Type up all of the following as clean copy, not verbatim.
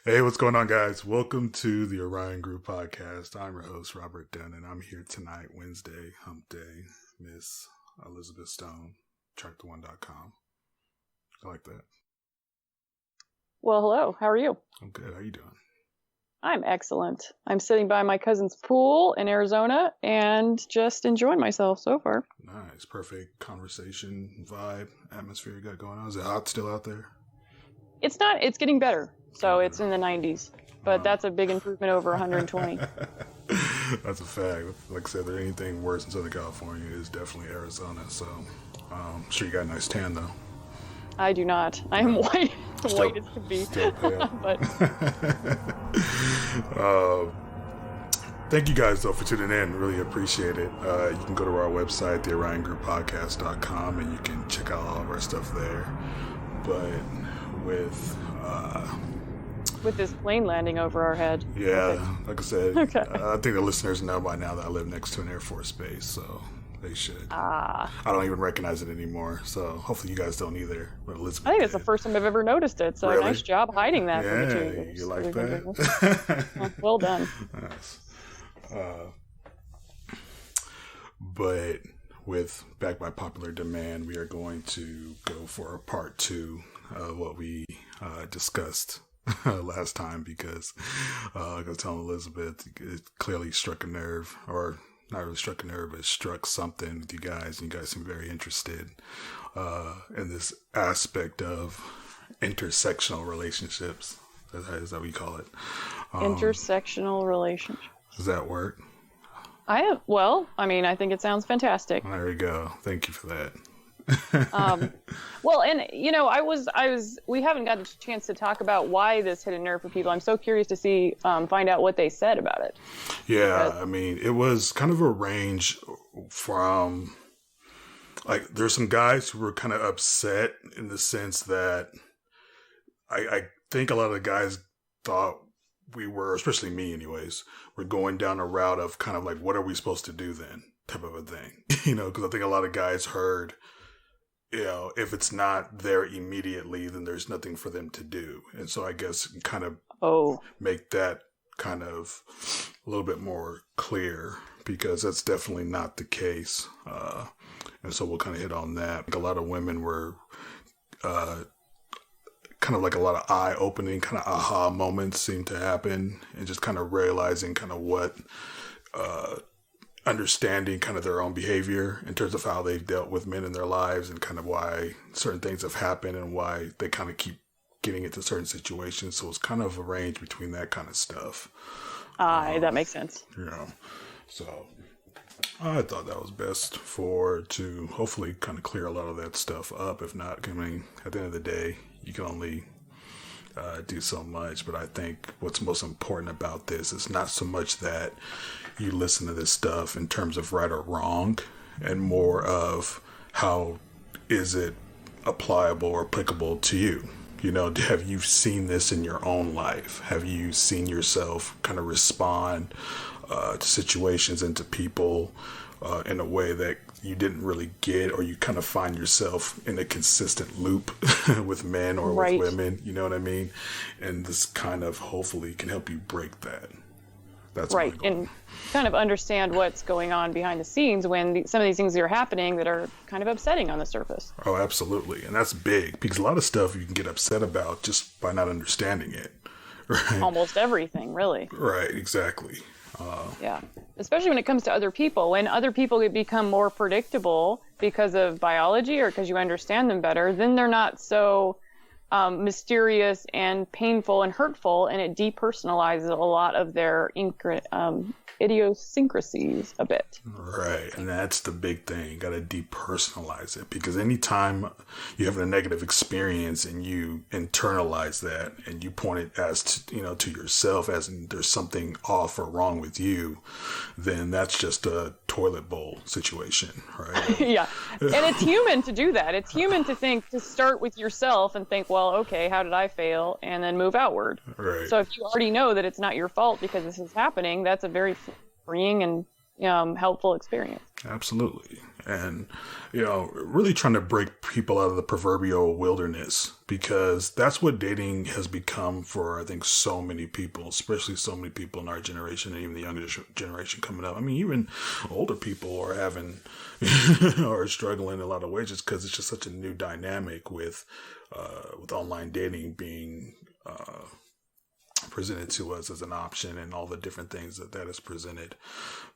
Hey, what's going on, guys? Welcome to the Orion Group Podcast. I'm your host, Robert Dunn, and I'm here tonight, Wednesday, hump day, Miss Elizabeth Stone, tracktheone.com. I like that. Well, hello. How are you? I'm good. How you doing? I'm excellent. I'm sitting by my cousin's pool in Arizona and just enjoying myself so far. Nice. Perfect conversation, vibe, atmosphere you got going on. Is it hot still out there? It's not. It's getting better. So it's in the 90s. But that's a big improvement over 120. That's a fact. Like I said, there anything worse in Southern California is definitely Arizona. So I'm sure you got a nice tan, though. I do not. I am white. White as could be. Still pale. But thank you guys, though, for tuning in. Really appreciate it. You can go to our website, theorionggrouppodcast.com, and you can check out all of our stuff there. But with this plane landing over our head. Yeah, okay. Like I said, okay. I think the listeners know by now that I live next to an Air Force base, so they should. I don't even recognize it anymore, so hopefully you guys don't either. But Elizabeth I think it's did. the first time I've ever noticed it, so Really? Nice job hiding that from the two Yeah, years. you like that? Well done. Nice. But with backed by popular demand, we are going to go for a part 2 of what we discussed last time, because like I was telling Elizabeth, it clearly struck a nerve, or not really struck a nerve, but it struck something with you guys, and you guys seem very interested in this aspect of intersectional relationships. Is that what you call it? Intersectional relationships. Does that work? I think it sounds fantastic. There we go. Thank you for that. Well, and we haven't got a chance to talk about why this hit a nerve for people. I'm so curious to find out what they said about it. Yeah, I mean, it was kind of a range from, like, there's some guys who were kind of upset in the sense that I think a lot of the guys thought we were, especially me anyways, we're going down a route of kind of like, what are we supposed to do then? Type of a thing, because I think a lot of guys heard, if it's not there immediately, then there's nothing for them to do. And so I guess kind of make that kind of a little bit more clear, because that's definitely not the case. And so we'll kind of hit on that. Like, a lot of women were kind of like a lot of eye-opening, kind of aha moments seem to happen, and just kind of realizing kind of what, understanding kind of their own behavior in terms of how they've dealt with men in their lives, and kind of why certain things have happened and why they kind of keep getting into certain situations. So it's kind of a range between that kind of stuff. That makes sense. So I thought that was best to hopefully kind of clear a lot of that stuff up. If not, I mean, at the end of the day, you can only do so much. But I think what's most important about this is not so much that you listen to this stuff in terms of right or wrong, and more of how is it applicable or applicable to you. Have you seen this in your own life? Have you seen yourself kind of respond to situations and to people in a way that you didn't really get, or you kind of find yourself in a consistent loop with men or with women, you know what I mean? And this kind of hopefully can help you break that. That's right. And kind of understand what's going on behind the scenes when some of these things are happening that are kind of upsetting on the surface. Oh, absolutely. And that's big, because a lot of stuff you can get upset about just by not understanding it. Right? Almost everything, really. Right, exactly. Yeah, especially when it comes to other people. When other people become more predictable because of biology or because you understand them better, then they're not so mysterious and painful and hurtful, and it depersonalizes a lot of their idiosyncrasies a bit. Right. And that's the big thing. You got to depersonalize it, because anytime you have a negative experience and you internalize that and you point it as to yourself as in there's something off or wrong with you, then that's just a toilet bowl situation, right? Yeah. And it's human to do that. It's human to start with yourself and think, well, okay, how did I fail? And then move outward. Right. So if you already know that it's not your fault because this is happening, that's a very freeing and helpful experience. Absolutely. and, really trying to break people out of the proverbial wilderness, because that's what dating has become for, I think, so many people, especially so many people in our generation and even the younger generation coming up. I mean, even older people are having, are struggling in a lot of ways just because it's just such a new dynamic with online dating being, presented to us as an option and all the different things that is presented.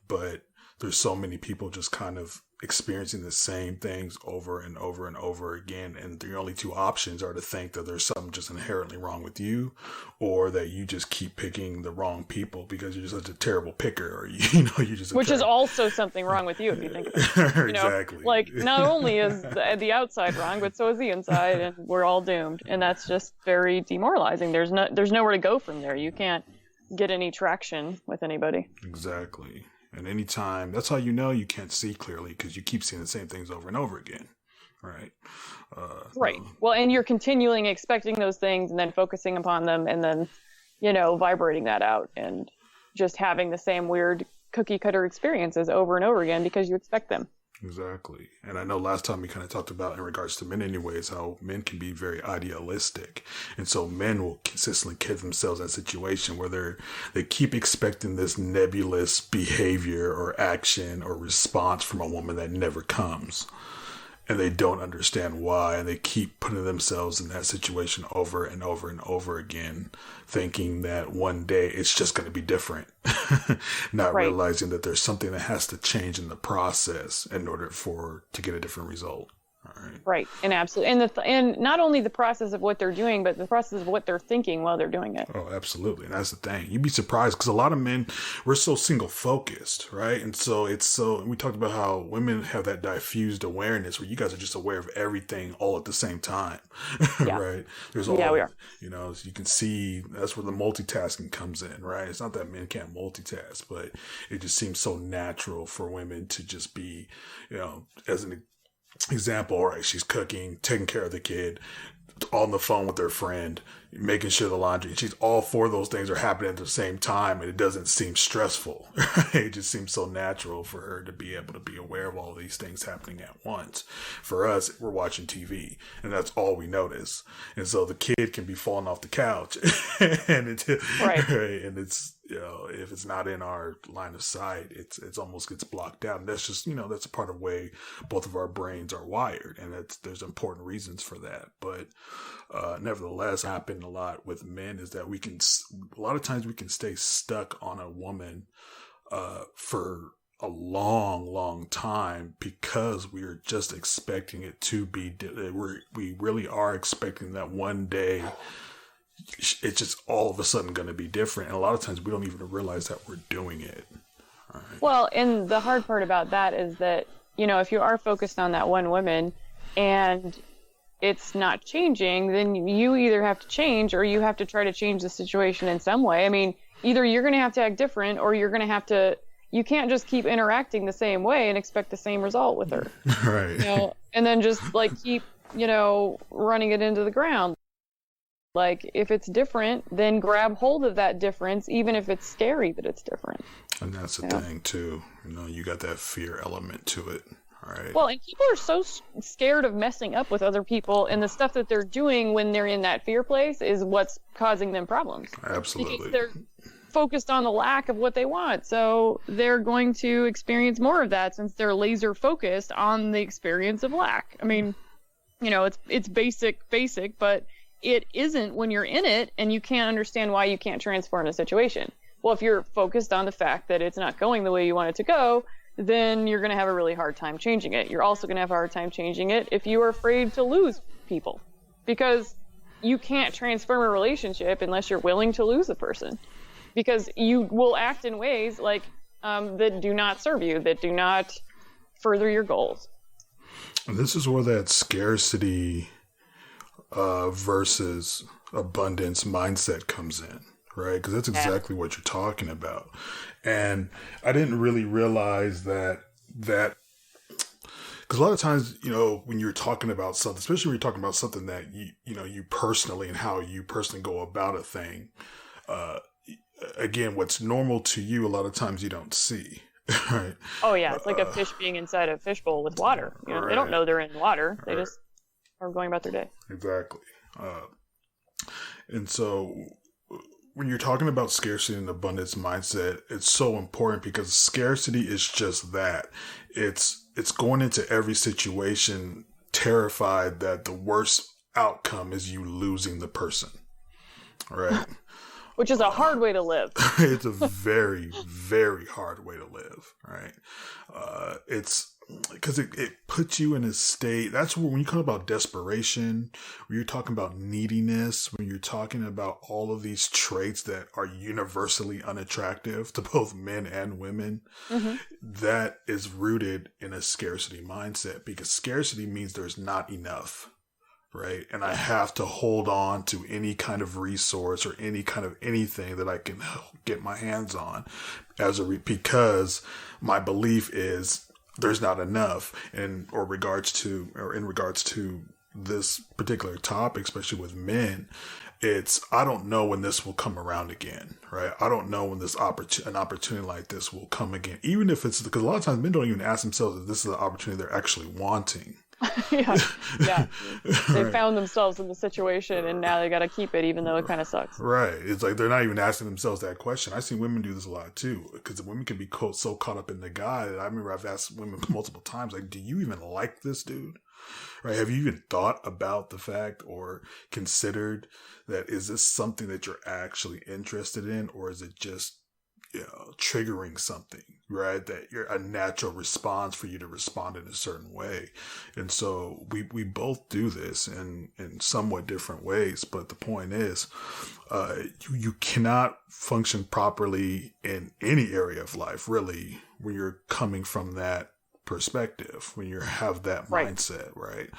But there's so many people just kind of experiencing the same things over and over and over again. And the only two options are to think that there's something just inherently wrong with you, or that you just keep picking the wrong people because you're such a terrible picker, or, you just, which is also something wrong with you if you think about it. Exactly. Like, not only is the outside wrong, but so is the inside, and we're all doomed. And that's just very demoralizing. There's nowhere to go from there. You can't get any traction with anybody. Exactly. And anytime, that's how you can't see clearly, because you keep seeing the same things over and over again, right? Right. Well, and you're continually expecting those things and then focusing upon them and then, vibrating that out and just having the same weird cookie cutter experiences over and over again because you expect them. Exactly. And I know last time we kind of talked about, in regards to men anyways, how men can be very idealistic. And so men will consistently kid themselves in a situation where they keep expecting this nebulous behavior or action or response from a woman that never comes. And they don't understand why. And they keep putting themselves in that situation over and over and over again, thinking that one day it's just going to be different. Not right. Realizing that there's something that has to change in the process in order to get a different result. All right. Right. And absolutely. And not only the process of what they're doing, but the process of what they're thinking while they're doing it. Oh, absolutely. And that's the thing. You'd be surprised, because a lot of men, we're so single focused, right? And so we talked about how women have that diffused awareness where you guys are just aware of everything all at the same time. Yeah. Right. We are. So you can see that's where the multitasking comes in, right? It's not that men can't multitask, but it just seems so natural for women to just be, as an example, all right, she's cooking, taking care of the kid, on the phone with her friend, making sure the laundry. She's all four of those things are happening at the same time, and it doesn't seem stressful. It just seems so natural for her to be able to be aware of all these things happening at once. For us, we're watching TV, and that's all we notice. And so the kid can be falling off the couch, and it's if it's not in our line of sight, it's almost gets blocked out. And that's just that's a part of the way both of our brains are wired, and there's important reasons for that. But nevertheless, happened a lot with men is that a lot of times we can stay stuck on a woman for a long time because we are just expecting it to be. We really are expecting that one day it's just all of a sudden going to be different. And a lot of times we don't even realize that we're doing it. All right. Well, and the hard part about that is that, if you are focused on that one woman and it's not changing, then you either have to change or you have to try to change the situation in some way. I mean, either you're going to have to act different or you're going to have to, you can't just keep interacting the same way and expect the same result with her. Right. And then just keep, running it into the ground. Like, if it's different, then grab hold of that difference, even if it's scary that it's different. And that's the thing, too. You got that fear element to it. All right. Well, and people are so scared of messing up with other people, and the stuff that they're doing when they're in that fear place is what's causing them problems. Absolutely. Because they're focused on the lack of what they want. So they're going to experience more of that since they're laser focused on the experience of lack. I mean, it's basic, but it isn't when you're in it and you can't understand why you can't transform the situation. Well, if you're focused on the fact that it's not going the way you want it to go, then you're going to have a really hard time changing it. You're also going to have a hard time changing it if you are afraid to lose people, because you can't transform a relationship unless you're willing to lose a person, because you will act in ways that do not serve you, that do not further your goals. And this is where that scarcity versus abundance mindset comes in, right? Because that's exactly what you're talking about. And I didn't really realize that because a lot of times, when you're talking about something, especially when you're talking about something that you personally and how you personally go about a thing, again, what's normal to you, a lot of times you don't see. Right. Oh yeah, it's like a fish being inside a fishbowl with water. You know, Right. they don't know they're in water. They just are going about their day. Exactly. And so when you're talking about scarcity and abundance mindset, it's so important because scarcity is just that. It's going into every situation terrified that the worst outcome is you losing the person. Right? Which is a hard way to live. It's a very, very hard way to live, right? It's because it puts you in a state. That's when you talk about desperation, when you're talking about neediness, when you're talking about all of these traits that are universally unattractive to both men and women, that is rooted in a scarcity mindset, because scarcity means there's not enough. Right. And I have to hold on to any kind of resource or any kind of anything that I can get my hands on because my belief is there's not enough in regards to this particular topic, especially with men. It's, I don't know when this will come around again, right? I don't know when an opportunity like this will come again, even if it's because a lot of times men don't even ask themselves if this is the opportunity they're actually wanting. yeah. They Right. found themselves in the situation and now they got to keep it even though it kind of sucks. Right. It's like they're not even asking themselves that question. I've seen women do this a lot too, because women can be so caught up in the guy that I remember I've asked women multiple times, like, do you even like this dude? Right. Have you even thought about the fact or considered that is this something that you're actually interested in, or is it just, triggering something, right? That you're a natural response for you to respond in a certain way. And so we both do this in somewhat different ways. But the point is, you cannot function properly in any area of life, really, when you're coming from that perspective, when you have that mindset, right?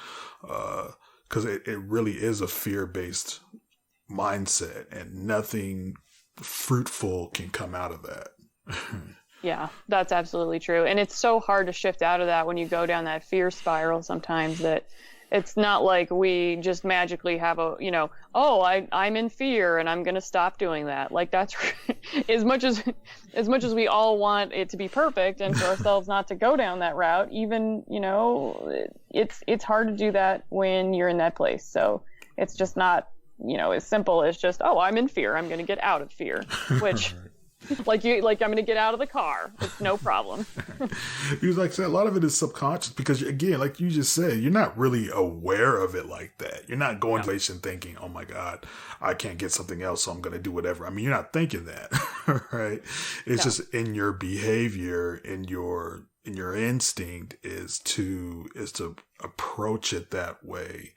Because it really is a fear-based mindset, and nothing fruitful can come out of that. Yeah, that's absolutely true. And it's so hard to shift out of that when you go down that fear spiral sometimes, that it's not like we just magically have I'm in fear and I'm going to stop doing that. Like that's as much as we all want it to be perfect and for ourselves not to go down that route, even, it's hard to do that when you're in that place. So it's just not, as simple as just, I'm in fear, I'm going to get out of fear, which like I'm going to get out of the car. It's no problem. Because like I said, a lot of it is subconscious because, again, like you just said, you're not really aware of it like that. You're not going to thinking, oh my God, I can't get something else, so I'm going to do whatever. I mean, you're not thinking that, right? It's just in your behavior, in your instinct is to approach it that way.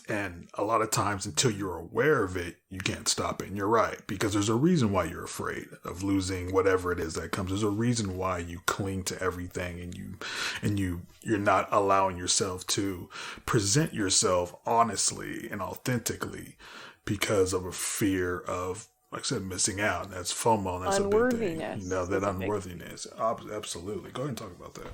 And a lot of times, until you're aware of it, you can't stop it. And you're right, because there's a reason why you're afraid of losing whatever it is that comes. There's a reason why you cling to everything, and you're not allowing yourself to present yourself honestly and authentically because of a fear of, like I said, missing out. And that's FOMO. And that's a big thing. That unworthiness. Absolutely. Go ahead and talk about that.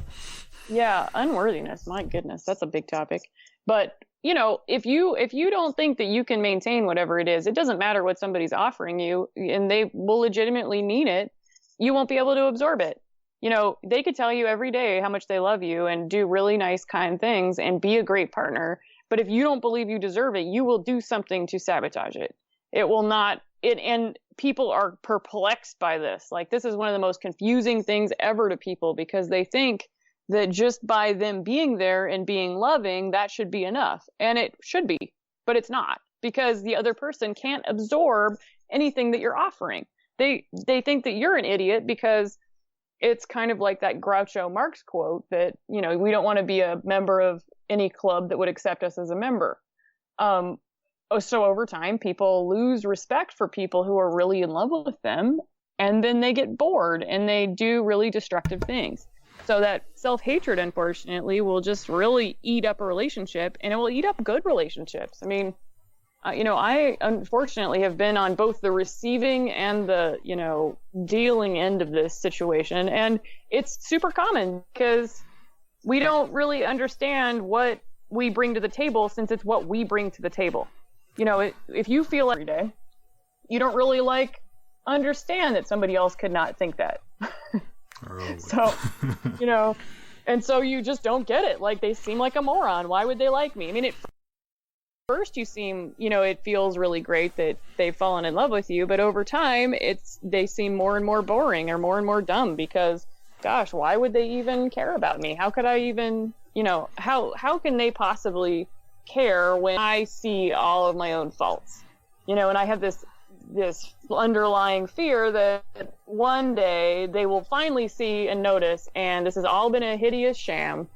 Yeah, unworthiness. My goodness, that's a big topic. But if you don't think that you can maintain whatever it is, it doesn't matter what somebody's offering you, and they will legitimately need it, you won't be able to absorb it. They could tell you every day how much they love you and do really nice, kind things and be a great partner. But if you don't believe you deserve it, you will do something to sabotage it. It will not. And people are perplexed by this. Like, this is one of the most confusing things ever to people, because they think that just by them being there and being loving, that should be enough. And it should be, but it's not, because the other person can't absorb anything that you're offering. They think that you're an idiot, because it's kind of like that Groucho Marx quote that, we don't want to be a member of any club that would accept us as a member. So over time, people lose respect for people who are really in love with them, and then they get bored and they do really destructive things. So that self-hatred, unfortunately, will just really eat up a relationship, and it will eat up good relationships. I mean, I unfortunately have been on both the receiving and the, dealing end of this situation. And it's super common because we don't really understand what we bring to the table, since it's what we bring to the table. If you feel every day, you don't really like understand that somebody else could not think that. Oh. So, you know, and so you just don't get it. Like, they seem like a moron. Why would they like me? I mean, at first you seem, you know, it feels really great that they've fallen in love with you, but over time they seem more and more boring or more and more dumb because, gosh, why would they even care about me? How could I even, you know, how can they possibly care when I see all of my own faults? You know, and I have this underlying fear that one day they will finally see and notice, and this has all been a hideous sham,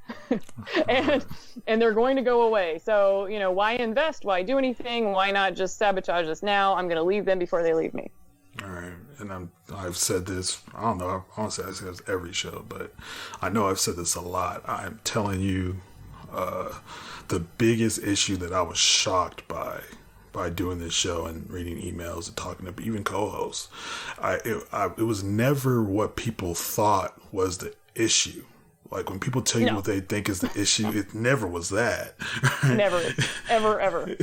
and they're going to go away. So, you know, why invest? Why do anything? Why not just sabotage this now? I'm going to leave them before they leave me. All right, and I've said this. I don't know. Honestly, I say this every show, but I know I've said this a lot. I'm telling you, the biggest issue that I was shocked by doing this show and reading emails and talking to even co-hosts, it was never what people thought was the issue. Like, when people tell you what they think is the issue, it never was that. Never, ever.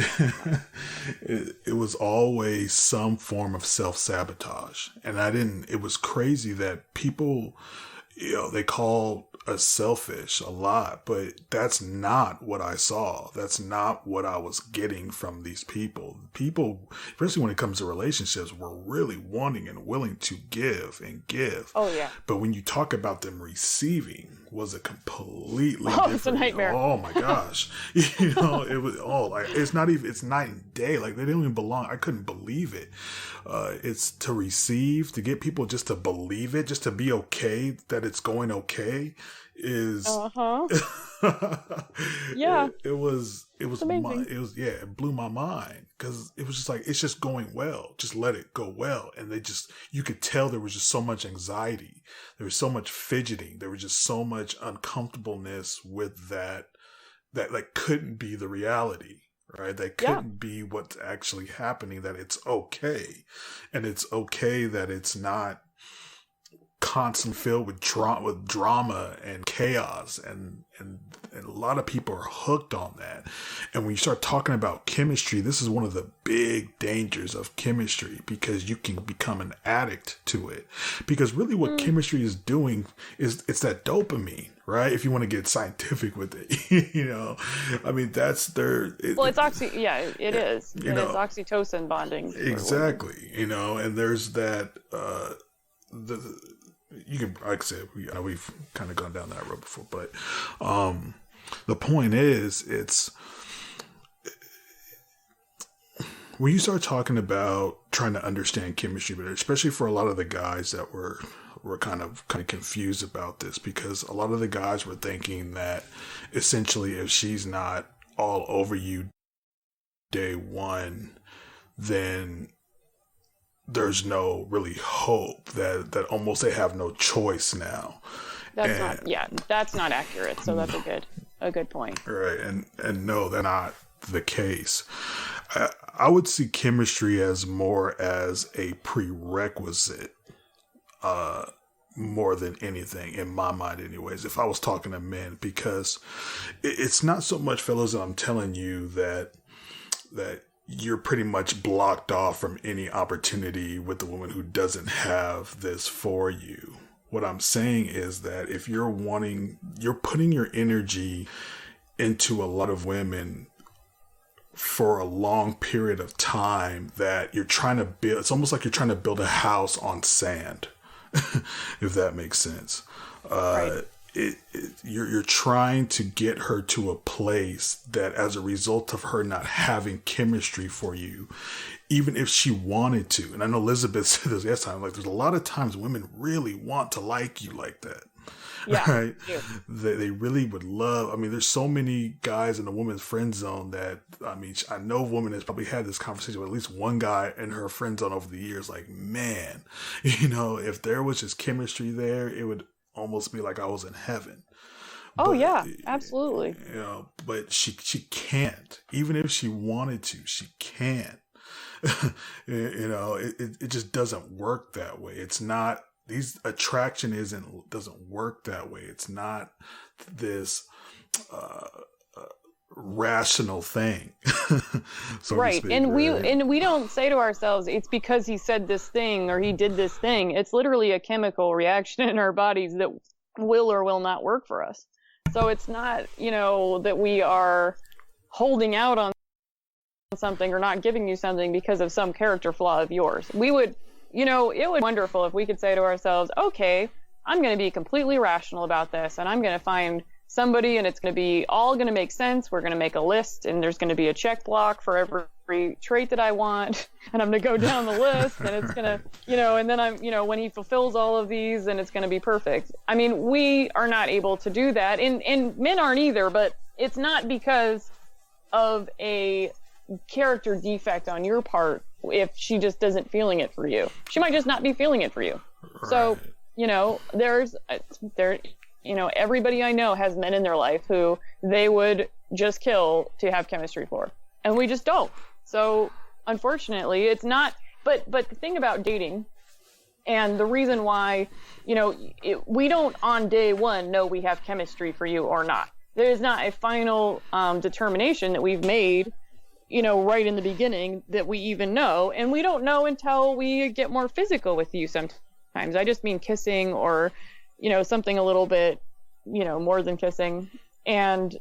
It was always some form of self-sabotage. And it was crazy that people, you know, they call us selfish a lot, but that's not what I saw. That's not what I was getting from these people. People, especially when it comes to relationships, were really wanting and willing to give and give. Oh, yeah. But when you talk about them receiving, was a completely different. It's a nightmare. Oh my gosh. You know, it was it's night and day. Like, they didn't even belong. I couldn't believe it. It's to receive, to get people just to believe it, just to be okay that it's going okay is yeah. It was amazing. It blew my mind, because it was just like, it's just going well, just let it go well. And you could tell there was just so much anxiety, there was so much fidgeting, there was just so much uncomfortableness with that like couldn't be the reality, right? That couldn't be what's actually happening, that it's okay. And it's okay that it's not constantly filled with drama and chaos, and a lot of people are hooked on that. And when you start talking about chemistry, this is one of the big dangers of chemistry, because you can become an addict to it. Because really what chemistry is doing is it's that dopamine, right? If you want to get scientific with it, you know, I mean, that's it is. You know, it's oxytocin bonding. Exactly. You know, and there's that, you can, like I said, we've kind of gone down that road before, but the point is, it's when you start talking about trying to understand chemistry, but especially for a lot of the guys that were kind of confused about this, because a lot of the guys were thinking that essentially if she's not all over you day one, then there's no really hope, that almost they have no choice now. That's not accurate. So that's a good point. Right. And no, that's not the case. I would see chemistry as more as a prerequisite, more than anything, in my mind anyways, if I was talking to men, because it's not so much, fellas, that I'm telling you that you're pretty much blocked off from any opportunity with the woman who doesn't have this for you. What I'm saying is that if you're putting your energy into a lot of women for a long period of time, that you're trying to build, it's almost like you're trying to build a house on sand, if that makes sense. Right. You're trying to get her to a place that, as a result of her not having chemistry for you, even if she wanted to, and I know Elizabeth said this last time, like, there's a lot of times women really want to like you like that. Yeah, right? They really would love. I mean, there's so many guys in the woman's friend zone that, I mean, I know a woman has probably had this conversation with at least one guy in her friend zone over the years. Like, man, you know, if there was just chemistry there, it would almost be like I was in heaven. Oh, but, yeah, absolutely. You know, but she can't. Even if she wanted to, she can't. You know, it just doesn't work that way. It's not. Attraction doesn't work that way. It's not this rational thing. So to Right. speak, And right? we don't say to ourselves it's because he said this thing or he did this thing. It's literally a chemical reaction in our bodies that will or will not work for us. So it's not, that we are holding out on something or not giving you something because of some character flaw of yours. We would, it would be wonderful if we could say to ourselves, okay, I'm going to be completely rational about this and I'm going to find somebody and it's going to be all going to make sense. We're going to make a list and there's going to be a check block for every trait that I want. And I'm going to go down the list and it's going to, and then when he fulfills all of these, then it's going to be perfect. I mean, we are not able to do that and men aren't either, but it's not because of a character defect on your part if she just isn't feeling it for you. She might just not be feeling it for you. Right. So, everybody I know has men in their life who they would just kill to have chemistry for. And we just don't. So unfortunately, it's not, but the thing about dating and the reason why, we don't on day one know we have chemistry for you or not. There is not a final determination that we've made, right in the beginning that we even know. And we don't know until we get more physical with you sometimes. I just mean kissing or, something a little bit, more than kissing. And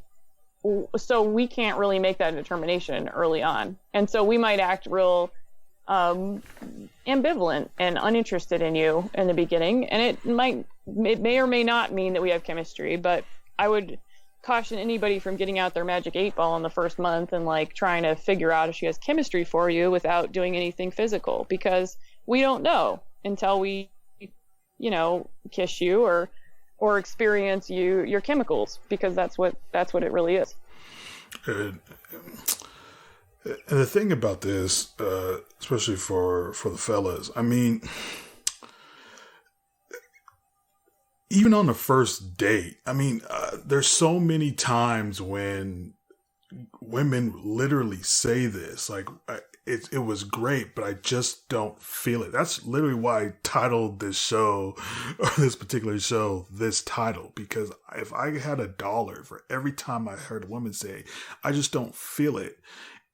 so we can't really make that determination early on. And so we might act real ambivalent and uninterested in you in the beginning. And it may or may not mean that we have chemistry, but I would caution anybody from getting out their magic 8-ball in the first month and trying to figure out if she has chemistry for you without doing anything physical, because we don't know until we, kiss you or experience your chemicals, because that's what it really is. And the thing about this, especially for the fellas, I mean, even on the first date, I mean, there's so many times when women literally say this, it was great, but I just don't feel it. That's literally why I titled this show, or this particular show, this title, because if I had $1 for every time I heard a woman say, I just don't feel it,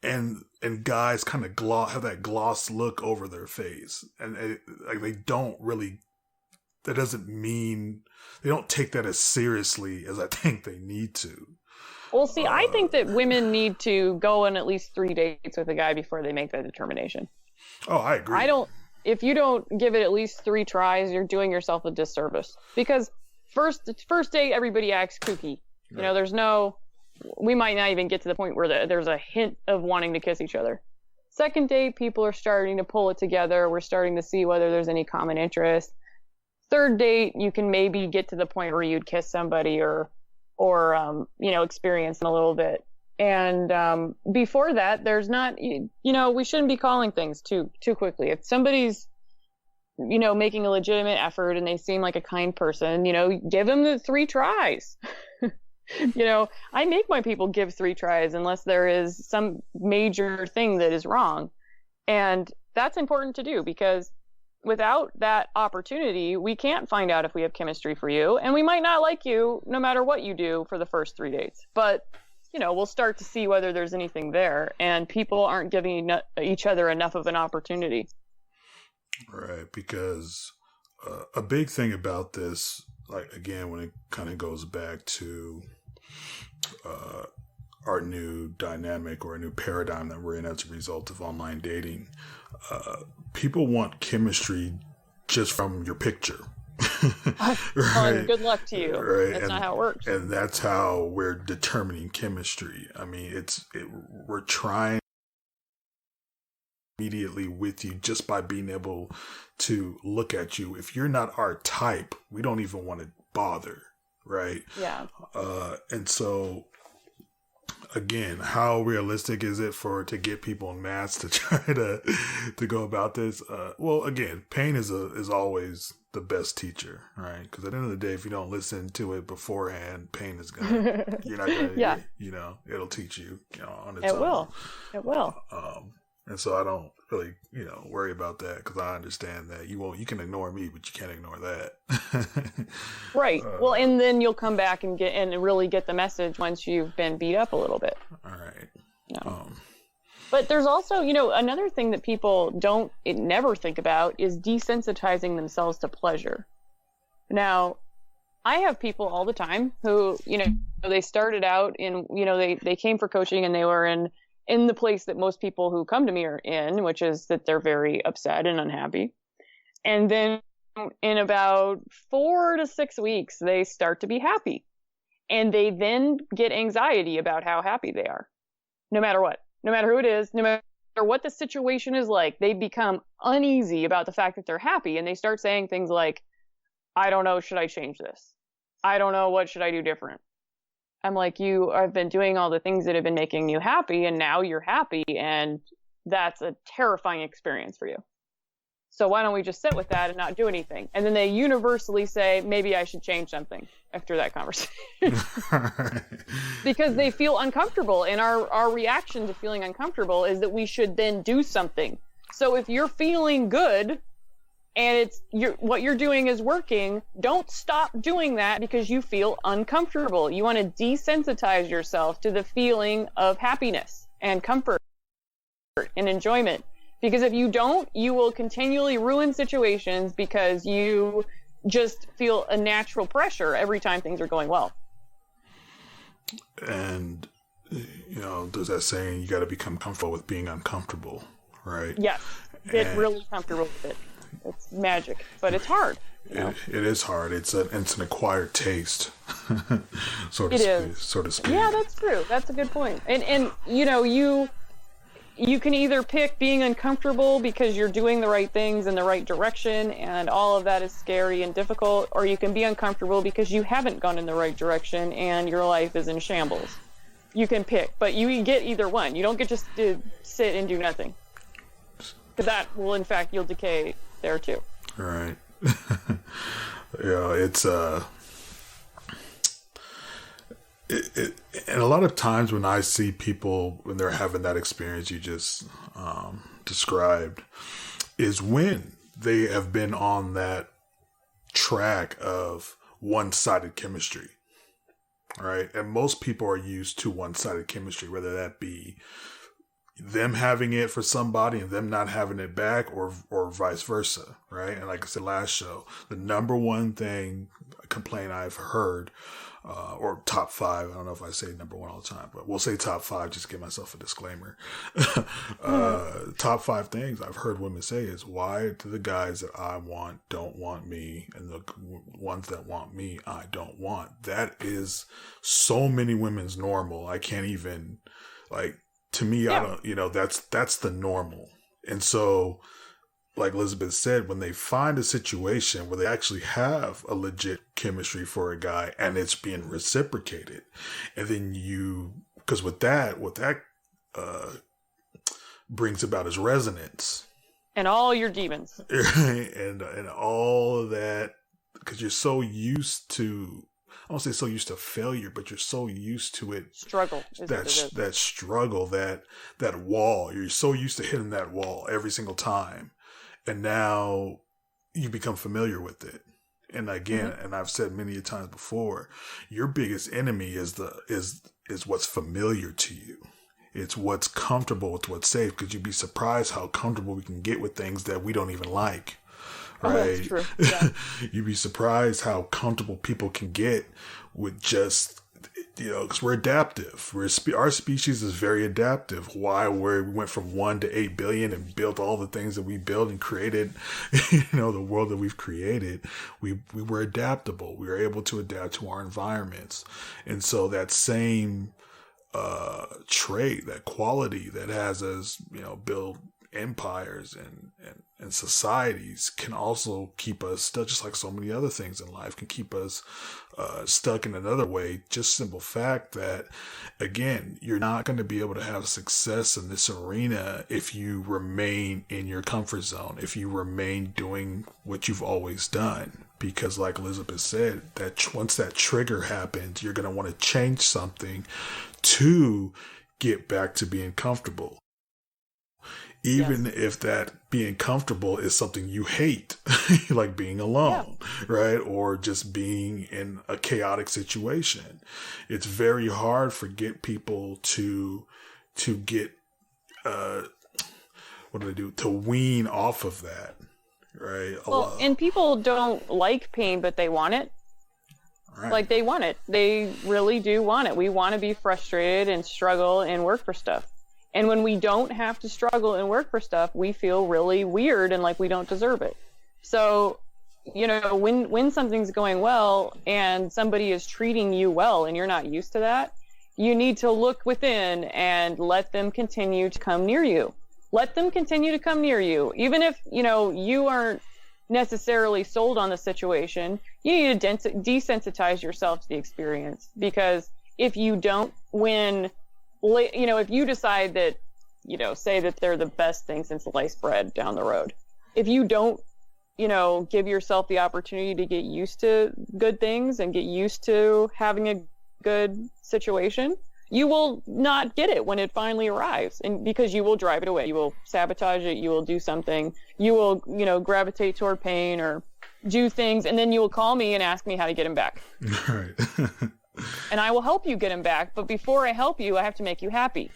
and guys kind of have that gloss look over their face, and they don't really, that doesn't mean, they don't take that as seriously as I think they need to. Well, see, I think that women need to go on at least 3 dates with a guy before they make that determination. Oh, I agree. If you don't give it at least 3 tries, you're doing yourself a disservice. Because first date, everybody acts kooky. Right. We might not even get to the point where there's a hint of wanting to kiss each other. Second date, people are starting to pull it together. We're starting to see whether there's any common interest. Third date, you can maybe get to the point where you'd kiss somebody or experience in a little bit. And before that, there's not, we shouldn't be calling things too quickly. If somebody's, making a legitimate effort and they seem like a kind person, give them the 3 tries. I make my people give 3 tries unless there is some major thing that is wrong. And that's important to do, because without that opportunity, we can't find out if we have chemistry for you, and we might not like you no matter what you do for the first 3 dates. But, we'll start to see whether there's anything there, and people aren't giving each other enough of an opportunity. Right, because a big thing about this, again, when it kind of goes back to our new dynamic or a new paradigm that we're in as a result of online dating, people want chemistry just from your picture. Right. Good luck to you. Right. That's not how it works. And that's how we're determining chemistry. I mean, we're trying immediately with you just by being able to look at you. If you're not our type, we don't even want to bother. Right. Yeah. And so, again, how realistic is it to get people en masse to try to go about this? Well, again, pain is always the best teacher, right? Because at the end of the day, if you don't listen to it beforehand, pain is you're not gonna, it'll teach you, on its own. It will. And so I don't really, worry about that because I understand that you can ignore me, but you can't ignore that. Right. Well, and then you'll come back and really get the message once you've been beat up a little bit. All right. No. But there's also, another thing that people never think about is desensitizing themselves to pleasure. Now, I have people all the time who, they started out in, they came for coaching and they were in the place that most people who come to me are in, which is that they're very upset and unhappy. And then in about 4 to 6 weeks, they start to be happy. And they then get anxiety about how happy they are, no matter what. No matter who it is, no matter what the situation is like, they become uneasy about the fact that they're happy. And they start saying things like, I don't know, should I change this? I don't know, what should I do different? I'm like, you have been doing all the things that have been making you happy, and now you're happy, and that's a terrifying experience for you. So why don't we just sit with that and not do anything? And then they universally say, maybe I should change something after that conversation. Because they feel uncomfortable. And our reaction to feeling uncomfortable is that we should then do something. So if you're feeling good and what you're doing is working, don't stop doing that because you feel uncomfortable. You want to desensitize yourself to the feeling of happiness and comfort and enjoyment. Because if you don't, you will continually ruin situations because you just feel a natural pressure every time things are going well. And, there's that saying, you got to become comfortable with being uncomfortable, right? Yes. Get really comfortable with it. It's magic, but it's hard. It is hard. It's an acquired taste, so to speak. Yeah, that's true. That's a good point. And you can either pick being uncomfortable because you're doing the right things in the right direction and all of that is scary and difficult, or you can be uncomfortable because you haven't gone in the right direction and your life is in shambles. You can pick, but you get either one. You don't get just to sit and do nothing. Because that will, in fact, you'll decay there too. Right. It's and a lot of times when I see people when they're having that experience you just described is when they have been on that track of one-sided chemistry, right? And most people are used to one-sided chemistry, whether that be them having it for somebody and them not having it back or vice versa, right? And like I said last show, the number one complaint I've heard or top 5. I don't know if I say number 1 all the time, but we'll say top 5 just to give myself a disclaimer. Top 5 things I've heard women say is, why do the guys that I want don't want me, and the ones that want me I don't want? That is so many women's normal. I can't even, to me, I don't, that's the normal. And so, like Elizabeth said, when they find a situation where they actually have a legit chemistry for a guy and it's being reciprocated, and then because what that brings about is resonance. And all your demons. and all of that, because you're so used to, I won't say so used to failure, but you're so used to it. Struggle. That struggle, that wall. You're so used to hitting that wall every single time. And now you become familiar with it. And again, and I've said many times before, your biggest enemy is what's familiar to you. It's what's comfortable, it's what's safe, because you'd be surprised how comfortable we can get with things that we don't even like. Right? Oh, that's true. Yeah. You'd be surprised how comfortable people can get with just, because we're adaptive. Our species is very adaptive. Why? We went from 1 to 8 billion and built all the things that we built and created, the world that we've created. We were adaptable. We were able to adapt to our environments. And so that same trait, that quality that has us, build empires and societies, can also keep us stuck, just like so many other things in life can keep us stuck in another way. Just simple fact that, again, you're not going to be able to have success in this arena if you remain in your comfort zone, if you remain doing what you've always done. Because like Elizabeth said, that once that trigger happens, you're going to want to change something to get back to being comfortable. even if that being comfortable is something you hate, like being alone, right? Or just being in a chaotic situation. It's very hard for people to get, what do they do? To wean off of that, right? Well, and people don't like pain, but they want it. Right. Like they want it. They really do want it. We want to be frustrated and struggle and work for stuff. And when we don't have to struggle and work for stuff, we feel really weird and like we don't deserve it. So, you know, when something's going well and somebody is treating you well and you're not used to that, you need to look within and let them continue to come near you. Let them continue to come near you. Even if, you know, you aren't necessarily sold on the situation, you need to desensitize yourself to the experience. Because if you don't, if you decide that, you know, say that they're the best thing since sliced bread down the road, if you don't, you know, give yourself the opportunity to get used to good things and get used to having a good situation, you will not get it when it finally arrives. And because you will drive it away, you will sabotage it, you will do something, you will, you know, gravitate toward pain or do things, and then you will call me and ask me how to get him back. Right. And I will help you get him back, but before I help you, I have to make you happy.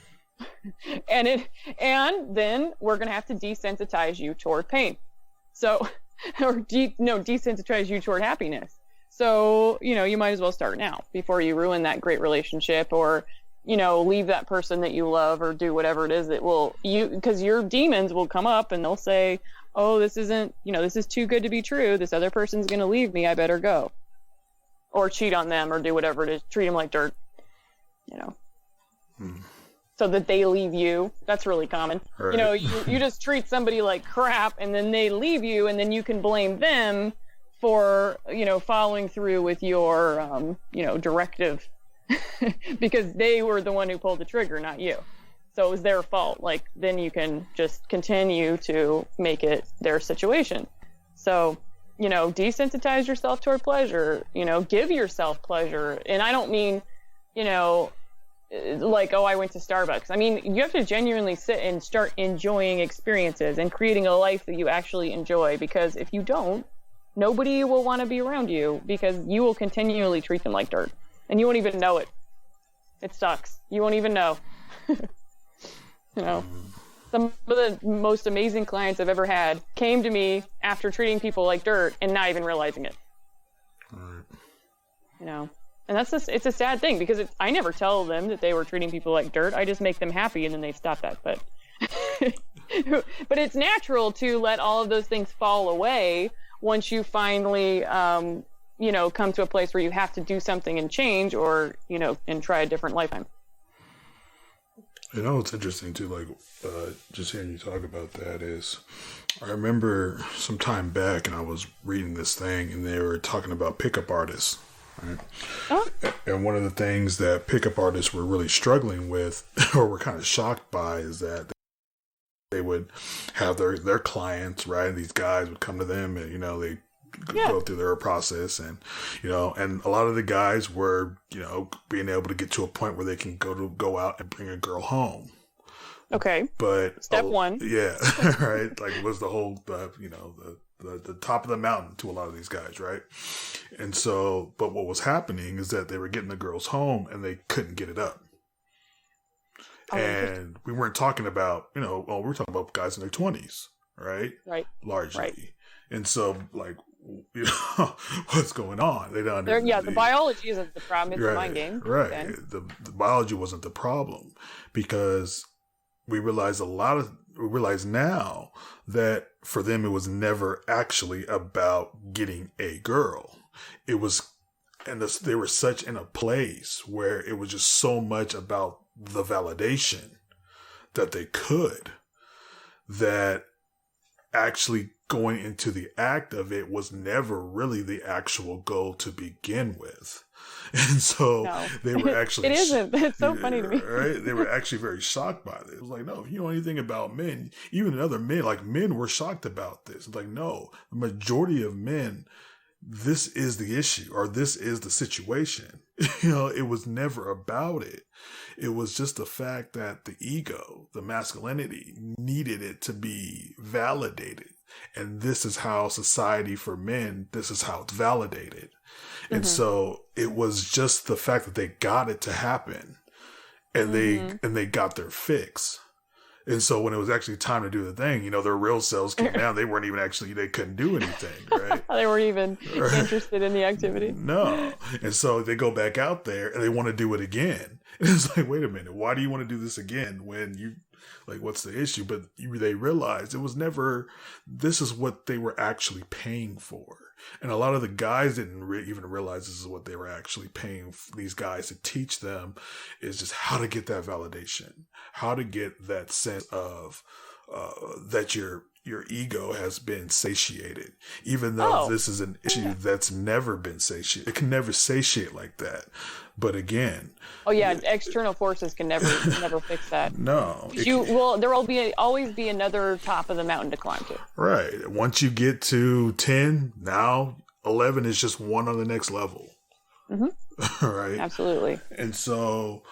and then we're going to have to desensitize you toward pain. So, desensitize you toward happiness. So, you know, you might as well start now before you ruin that great relationship or, you know, leave that person that you love or do whatever it is that because your demons will come up and they'll say, oh, this isn't, you know, this is too good to be true. This other person's going to leave me. I better go. Or cheat on them or do whatever it is. Treat them like dirt, you know. So that they leave you. That's really common. Right. You know, you just treat somebody like crap and then they leave you and then you can blame them for, you know, following through with your, you know, directive because they were the one who pulled the trigger, not you. So it was their fault. Like, then you can just continue to make it their situation. So, you know, desensitize yourself toward pleasure, you know, give yourself pleasure. And I don't mean, you know, like, oh, I went to Starbucks. I mean, you have to genuinely sit and start enjoying experiences and creating a life that you actually enjoy. Because if you don't, nobody will want to be around you because you will continually treat them like dirt. And you won't even know it. It sucks. You won't even know. You know, some of the most amazing clients I've ever had came to me after treating people like dirt and not even realizing it. Right. You know, and it's a sad thing because I never tell them that they were treating people like dirt. I just make them happy and then they stop that. But it's natural to let all of those things fall away once you finally, you know, come to a place where you have to do something and change or, you know, and try a different lifetime. You know, it's interesting too, like, just hearing you talk about that is, I remember some time back and I was reading this thing and they were talking about pickup artists, right? Oh. And one of the things that pickup artists were really struggling with or were kind of shocked by is that they would have their clients, right? And these guys would come to them and, you know, they go through their process and, you know, and a lot of the guys were, you know, being able to get to a point where they can go out and bring a girl home. Okay. But step one. Yeah. Right. Like it was the whole, you know, the top of the mountain to a lot of these guys. Right. And so, but what was happening is that they were getting the girls home and they couldn't get it up. And we weren't talking about, you know, well, we were talking about guys in their 20s. Right. Right. Largely. Right. And so, like, you know, what's going on? They don't. The biology isn't the problem. It's the mind game. Right. Okay. The biology wasn't the problem because we realize now that for them it was never actually about getting a girl. It was, and they were such in a place where it was just so much about the validation that they could, that actually going into the act of it was never really the actual goal to begin with. And so they were actually... It isn't. It's so funny to me. Right? They were actually very shocked by this. It was like, no, if you know anything about men, even other men, like men were shocked about this. It's like, no, the majority of men this is the issue or this is the situation. You know, it was never about it. It was just the fact that the ego, the masculinity, needed it to be validated. And this is how society for men, this is how it's validated. And so it was just the fact that they got it to happen and they got their fix. And so when it was actually time to do the thing, you know, their real selves came down. They weren't even actually, they couldn't do anything, right? They weren't even interested in the activity. No. And so they go back out there and they want to do it again. And it's like, wait a minute, why do you want to do this again when you, like, what's the issue? But they realized it was never, this is what they were actually paying for. And a lot of the guys didn't even realize this is what they were actually paying these guys to teach them, is just how to get that validation, how to get that sense of that your ego has been satiated, even though this is an issue that's never been satiated. It can never satiate like that. But again, external forces can never fix that. No, there will always be another top of the mountain to climb to. Right. Once you get to 10, now 11 is just one on the next level. Right. Absolutely. And so,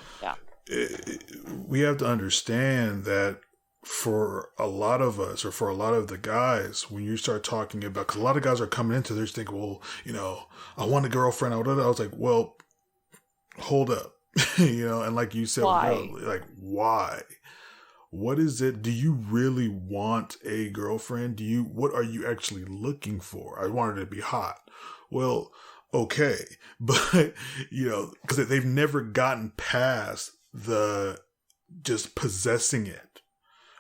we have to understand that for a lot of us, or for a lot of the guys, when you start talking about, because a lot of guys are coming into this thinking, well, you know, I want a girlfriend. I was like, well, hold up. You know, and like you said, like, why? What is it? Do you really want a girlfriend? What are you actually looking for? I want her to be hot. Well, okay. But, you know, because they've never gotten past the just possessing it.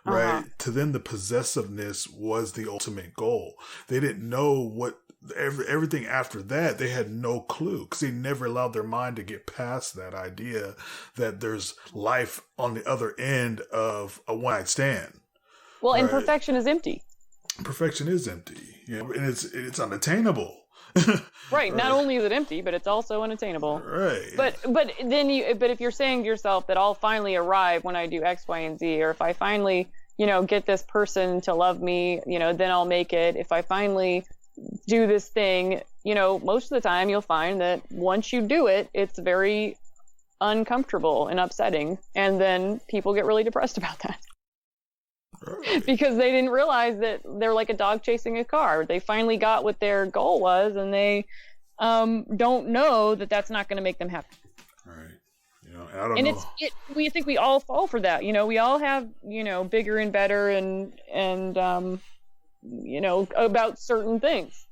Right. To them, the possessiveness was the ultimate goal. They didn't know what everything after that. They had no clue because they never allowed their mind to get past that idea that there's life on the other end of a one night stand. Well, right? And perfection is empty. Perfection is empty. You know, and it's unattainable. Right. Not only is it empty, but it's also unattainable. Right. But if you're saying to yourself that I'll finally arrive when I do X, Y, and Z, or if I finally, you know, get this person to love me, you know, then I'll make it. If I finally do this thing, you know, most of the time you'll find that once you do it, it's very uncomfortable and upsetting. And then people get really depressed about that. Right. Because they didn't realize that they're like a dog chasing a car. They finally got what their goal was, and they don't know that that's not going to make them happy. Right. You know, I don't know. We think we all fall for that. You know, we all have, you know, bigger and better and you know, about certain things.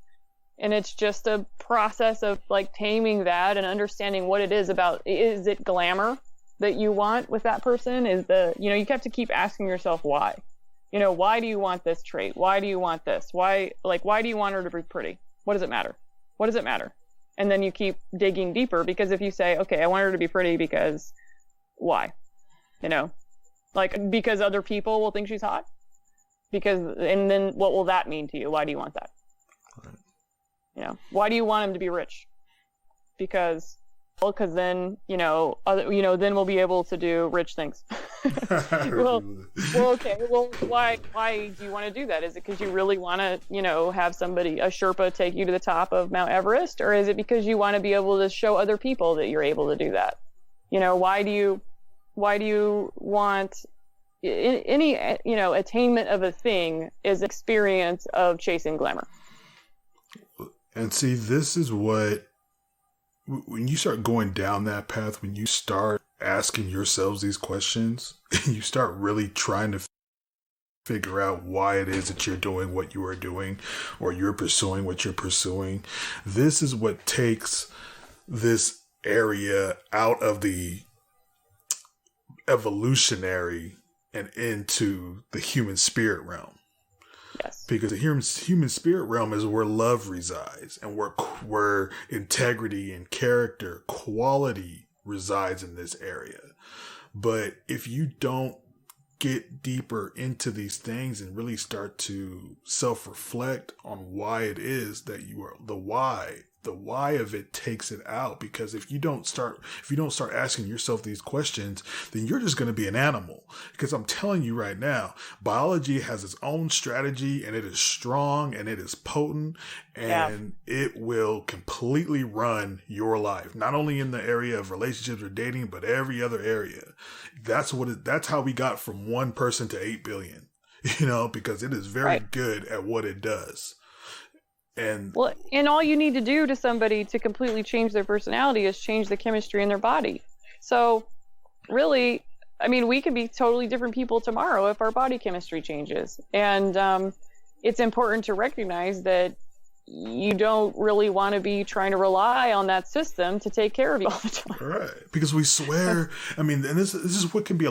And it's just a process of like taming that and understanding what it is about. Is it glamour that you want with that person? You know, you have to keep asking yourself why. You know, why do you want this trait? Why do you want this? Why do you want her to be pretty? What does it matter? What does it matter? And then you keep digging deeper, because if you say, okay, I want her to be pretty because why? You know, like because other people will think she's hot. And then what will that mean to you? Why do you want that? Right. You know, why do you want him to be rich? Because then, you know, then we'll be able to do rich things. well, okay. Well, why do you want to do that? Is it because you really want to, you know, have a Sherpa take you to the top of Mount Everest? Or is it because you want to be able to show other people that you're able to do that? You know, why do you want any, you know, attainment of a thing is experience of chasing glamour. And see, this is what, when you start going down that path, when you start asking yourselves these questions, you start really trying to figure out why it is that you're doing what you are doing, or you're pursuing what you're pursuing. This is what takes this area out of the evolutionary and into the human spirit realm. Yes. Because the human spirit realm is where love resides, and where integrity and character, quality resides in this area. But if you don't get deeper into these things and really start to self-reflect on why it is that you are, the why the why of it takes it out, because if you don't start asking yourself these questions, then you're just going to be an animal. Because I'm telling you right now, biology has its own strategy, and it is strong and it is potent, and it will completely run your life, not only in the area of relationships or dating, but every other area. That's how we got from 1 person to 8 billion, because it is very good at what it does. And all you need to do to somebody to completely change their personality is change the chemistry in their body. So really, I mean, we can be totally different people tomorrow if our body chemistry changes. And it's important to recognize that you don't really want to be trying to rely on that system to take care of you all the time. Right. Because we swear, I mean, and this is what can be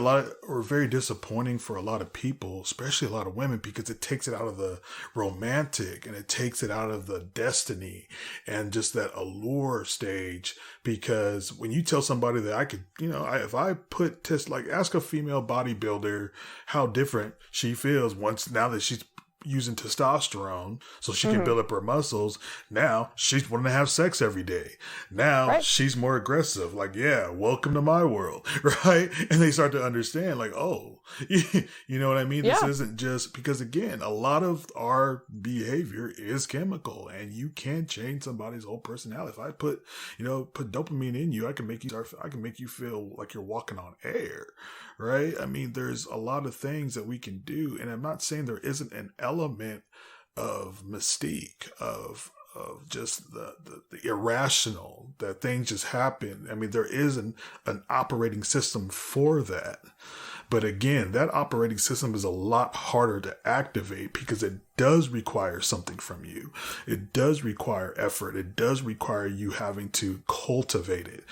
very disappointing for a lot of people, especially a lot of women, because it takes it out of the romantic and it takes it out of the destiny and just that allure stage. Because when you tell somebody that I could, if I ask a female bodybuilder how different she feels now that she's using testosterone so she can build up her muscles. Now she's wanting to have sex every day. Now she's more aggressive. Like, yeah, welcome to my world. Right. And they start to understand, like, oh, you know what I mean? Yeah. This isn't just because, again, a lot of our behavior is chemical, and you can change somebody's whole personality. If I put dopamine in you, I can make you feel like you're walking on air. Right. I mean, there's a lot of things that we can do. And I'm not saying there isn't an element of mystique, of just the irrational, that things just happen. I mean, there is an operating system for that. But again, that operating system is a lot harder to activate because it does require something from you. It does require effort. It does require you having to cultivate it.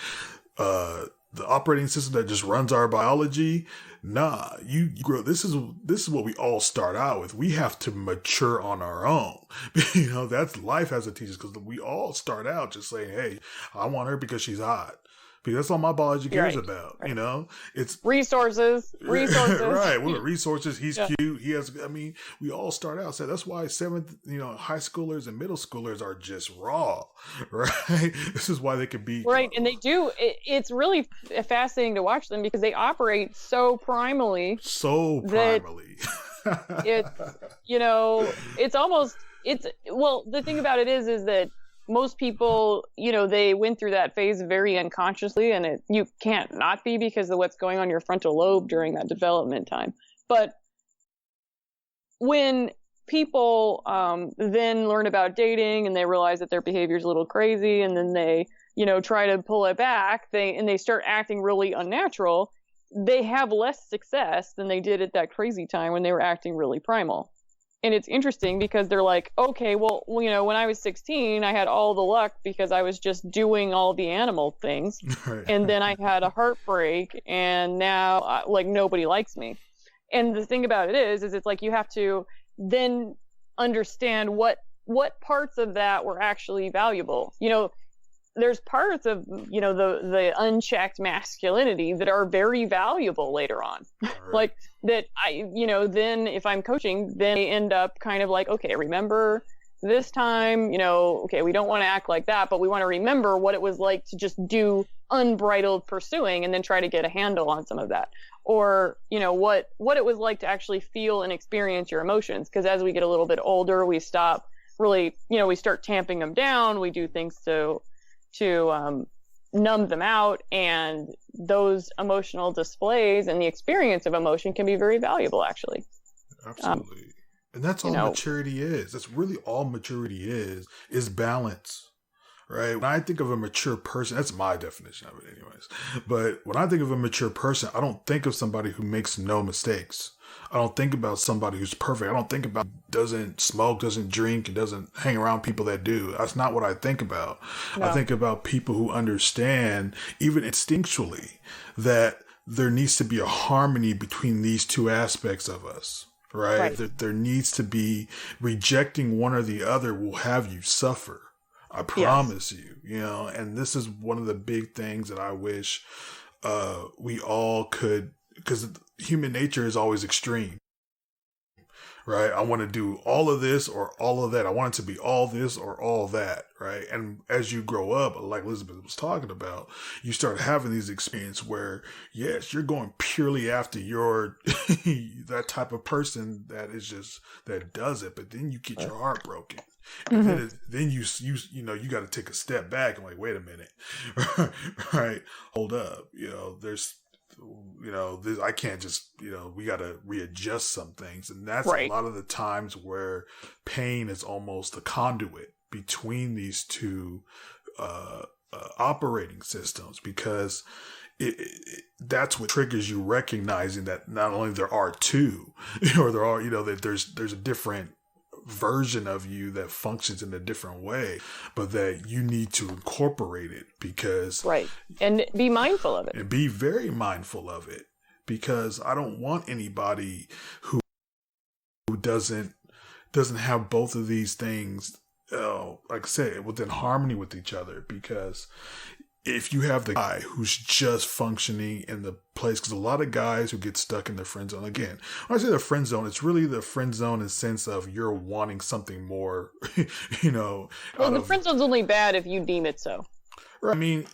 The operating system that just runs our biology, you grow. This is what we all start out with. We have to mature on our own. That's life has to teach us, because we all start out just saying, hey, I want her because she's hot. Because that's all my biology cares about. Right. It's resources. Right. Well, resources. He's cute. He has, we all start out. So that's why high schoolers and middle schoolers are just raw. Right. This is why they could be. Right. And they do. It's really fascinating to watch them because they operate so primally. The thing about it is that most people, they went through that phase very unconsciously, and you can't not be because of what's going on in your frontal lobe during that development time. But when people then learn about dating and they realize that their behavior is a little crazy, and then they, try to pull it back, they start acting really unnatural, they have less success than they did at that crazy time when they were acting really primal. And it's interesting because they're like, okay, well, when I was 16, I had all the luck because I was just doing all the animal things. Right. And then I had a heartbreak, and now nobody likes me. And the thing about it is it's like you have to then understand what parts of that were actually valuable. There's parts of, the unchecked masculinity that are very valuable later on. Right. Like that then if I'm coaching, then I end up kind of like, okay, remember this time, okay, we don't want to act like that, but we want to remember what it was like to just do unbridled pursuing and then try to get a handle on some of that. Or, what it was like to actually feel and experience your emotions. Because as we get a little bit older, we stop really, we start tamping them down. We do things to numb them out, and those emotional displays and the experience of emotion can be very valuable, actually. Absolutely. And that's all maturity is. That's really all maturity is balance, right? When I think of a mature person, that's my definition of it anyways. But when I think of a mature person, I don't think of somebody who makes no mistakes. I don't think about somebody who's perfect. I don't think about doesn't smoke, doesn't drink, and doesn't hang around people that do. That's not what I think about. No. I think about people who understand, even instinctually, that there needs to be a harmony between these two aspects of us, right? That there needs to be, rejecting one or the other will have you suffer. I promise you, and this is one of the big things that I wish we all could, because human nature is always extreme, right? I want to do all of this or all of that. I want it to be all this or all that, right? And as you grow up, like Elizabeth was talking about, you start having these experiences where, yes, you're going purely after your that type of person that does it, but then you get your heart broken. And then you got to take a step back and like, wait a minute, right? Hold up, I can't just, we got to readjust some things. And that's a lot of the times where pain is almost a conduit between these two operating systems, because that's what triggers you recognizing that not only there are two, or there are, that there's a different version of you that functions in a different way, but that you need to incorporate it because and be mindful of it, and be very mindful of it, because I don't want anybody who doesn't have both of these things, like I said, within harmony with each other. Because if you have the guy who's just functioning in the place, because a lot of guys who get stuck in the friend zone, again, when I say the friend zone, it's really the friend zone in the sense of you're wanting something more, Well, the friend zone's only bad if you deem it so. I mean,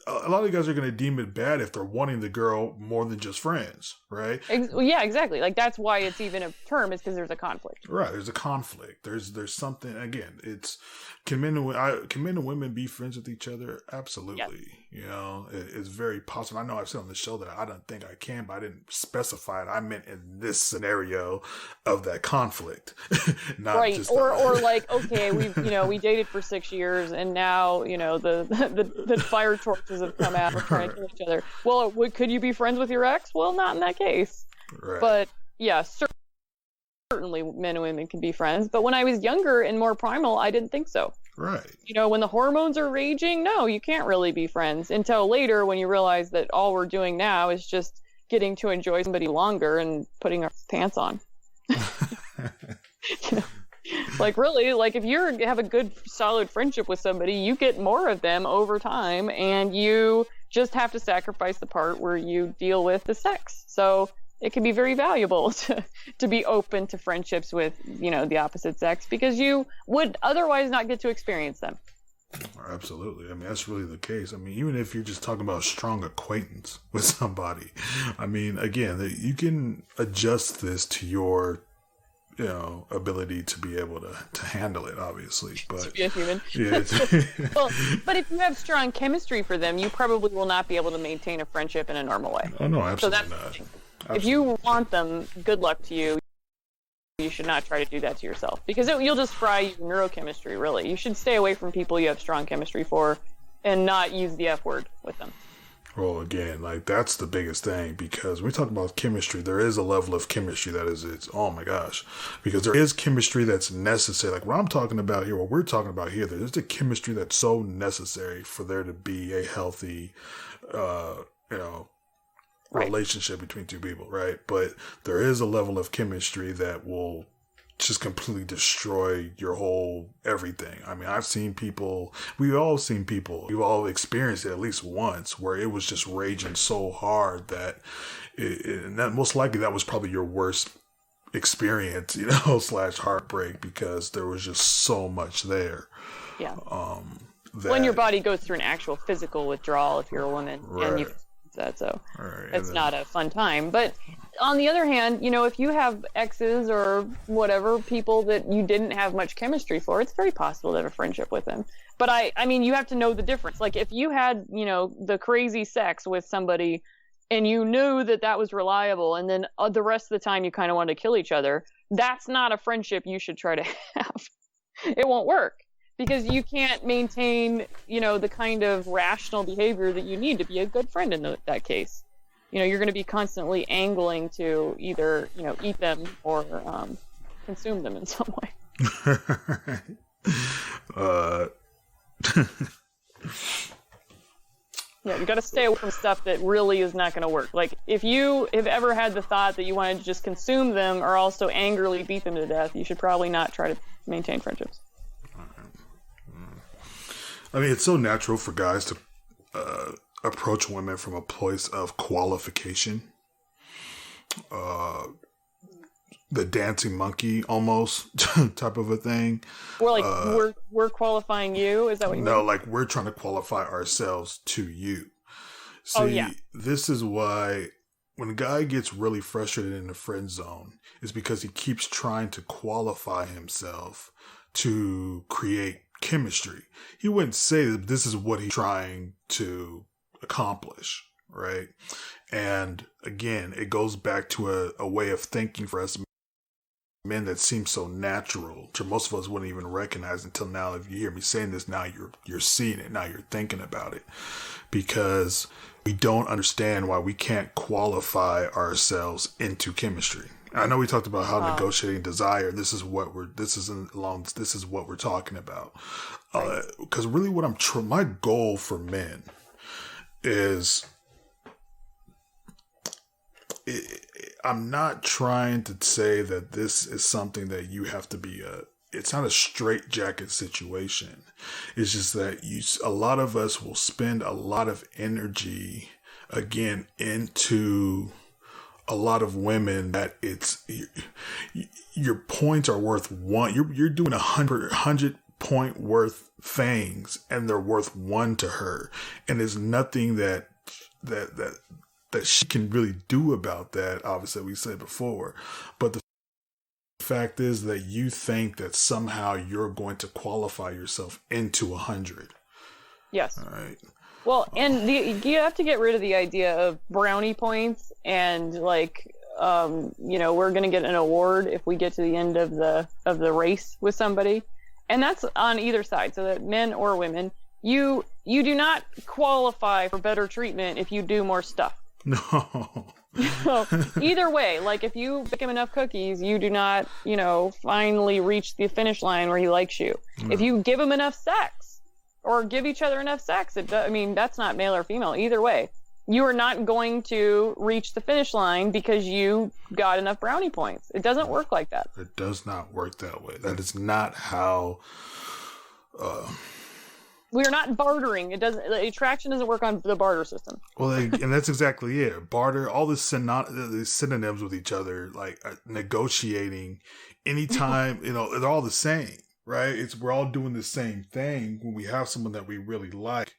a lot of guys are going to deem it bad if they're wanting the girl more than just friends, right? Yeah, exactly. Like, that's why it's even a term, is because there's a conflict. Right, there's a conflict. There's something, again, can men and women be friends with each other? Absolutely. Yes. It's very possible. I know I've said on the show that I don't think I can, but I didn't specify it. I meant in this scenario of that conflict. Not right. just or like, okay, we dated for 6 years, and now, the fire torches have come out. We're trying to kill each other. Well, could you be friends with your ex? Well, not in that case. Right. But yeah, certainly men and women can be friends. But when I was younger and more primal, I didn't think so. Right. When the hormones are raging, no, you can't really be friends until later, when you realize that all we're doing now is just getting to enjoy somebody longer and putting our pants on. Like, really, like, if you have a good solid friendship with somebody, you get more of them over time, and you just have to sacrifice the part where you deal with the sex. So it can be very valuable to be open to friendships with, the opposite sex, because you would otherwise not get to experience them. Absolutely. I mean, that's really the case. I mean, even if you're just talking about strong acquaintance with somebody, I mean, again, you can adjust this to your ability to be able to handle it, obviously, but to be a human. Yeah. Well, but if you have strong chemistry for them, you probably will not be able to maintain a friendship in a normal way. Oh no, absolutely not. Absolutely. If you want them, good luck to you. You should not try to do that to yourself, because you'll just fry your neurochemistry. Really, you should stay away from people you have strong chemistry for, and not use the F word with them. Well, again, like, that's the biggest thing, because when we talk about chemistry, there is a level of chemistry that it's oh my gosh, because there is chemistry that's necessary. Like what I'm talking about here, what we're talking about here, there's the chemistry that's so necessary for there to be a healthy, relationship between two people, right? But there is a level of chemistry that will just completely destroy your whole everything. I mean, we've all experienced it at least once, where it was just raging so hard that and that most likely that was probably your worst experience, / heartbreak, because there was just so much there. Yeah. When your body goes through an actual physical withdrawal, if you're a woman, and you that, so it's not a fun time. But on the other hand, if you have exes or whatever, people that you didn't have much chemistry for, it's very possible to have a friendship with them. But I mean, you have to know the difference. Like, if you had, the crazy sex with somebody and you knew that was reliable, and then the rest of the time you kind of wanted to kill each other, that's not a friendship you should try to have. It won't work. Because you can't maintain, the kind of rational behavior that you need to be a good friend in that case. You're going to be constantly angling to either, eat them or consume them in some way. Yeah, you got to stay away from stuff that really is not going to work. Like, if you have ever had the thought that you wanted to just consume them or also angrily beat them to death, you should probably not try to maintain friendships. I mean, it's so natural for guys to approach women from a place of qualification. the dancing monkey almost type of a thing. We're like, we're qualifying you. Is that what you mean? No, like we're trying to qualify ourselves to you. See, this is why when a guy gets really frustrated in the friend zone, is because he keeps trying to qualify himself to create chemistry. He wouldn't say that this is what he's trying to accomplish, right? And again, it goes back to a way of thinking for us men that seems so natural to most of us wouldn't even recognize until now. If you hear me saying this now, you're seeing it now, you're thinking about it, because we don't understand why we can't qualify ourselves into chemistry. I know we talked about how negotiating desire. This is what we're talking about. Because really, what my goal for men is, I'm not trying to say that this is something that you have to be it's not a straitjacket situation. It's just that a lot of us will spend a lot of energy again into a lot of women that your points are worth one. You're doing 100 point worth things and they're worth one to her. And there's nothing that she can really do about that. Obviously, we said before, but the fact is that you think that somehow you're going to qualify yourself into 100. Yes. All right. Well, and you have to get rid of the idea of brownie points and like, we're going to get an award if we get to the end of the race with somebody. And that's on either side. So that men or women, you do not qualify for better treatment if you do more stuff. No. So either way, like if you bake him enough cookies, you do not, finally reach the finish line where he likes you. No. If you give him enough sex or give each other enough sex, that's not male or female. Either way, you are not going to reach the finish line because you got enough brownie points. It doesn't work like that. It does not work that way. That is not how... We are not bartering. Attraction doesn't work on the barter system. Well, and that's exactly it. Barter, all the synonyms with each other, like negotiating, anytime, they're all the same, right? We're all doing the same thing when we have someone that we really like.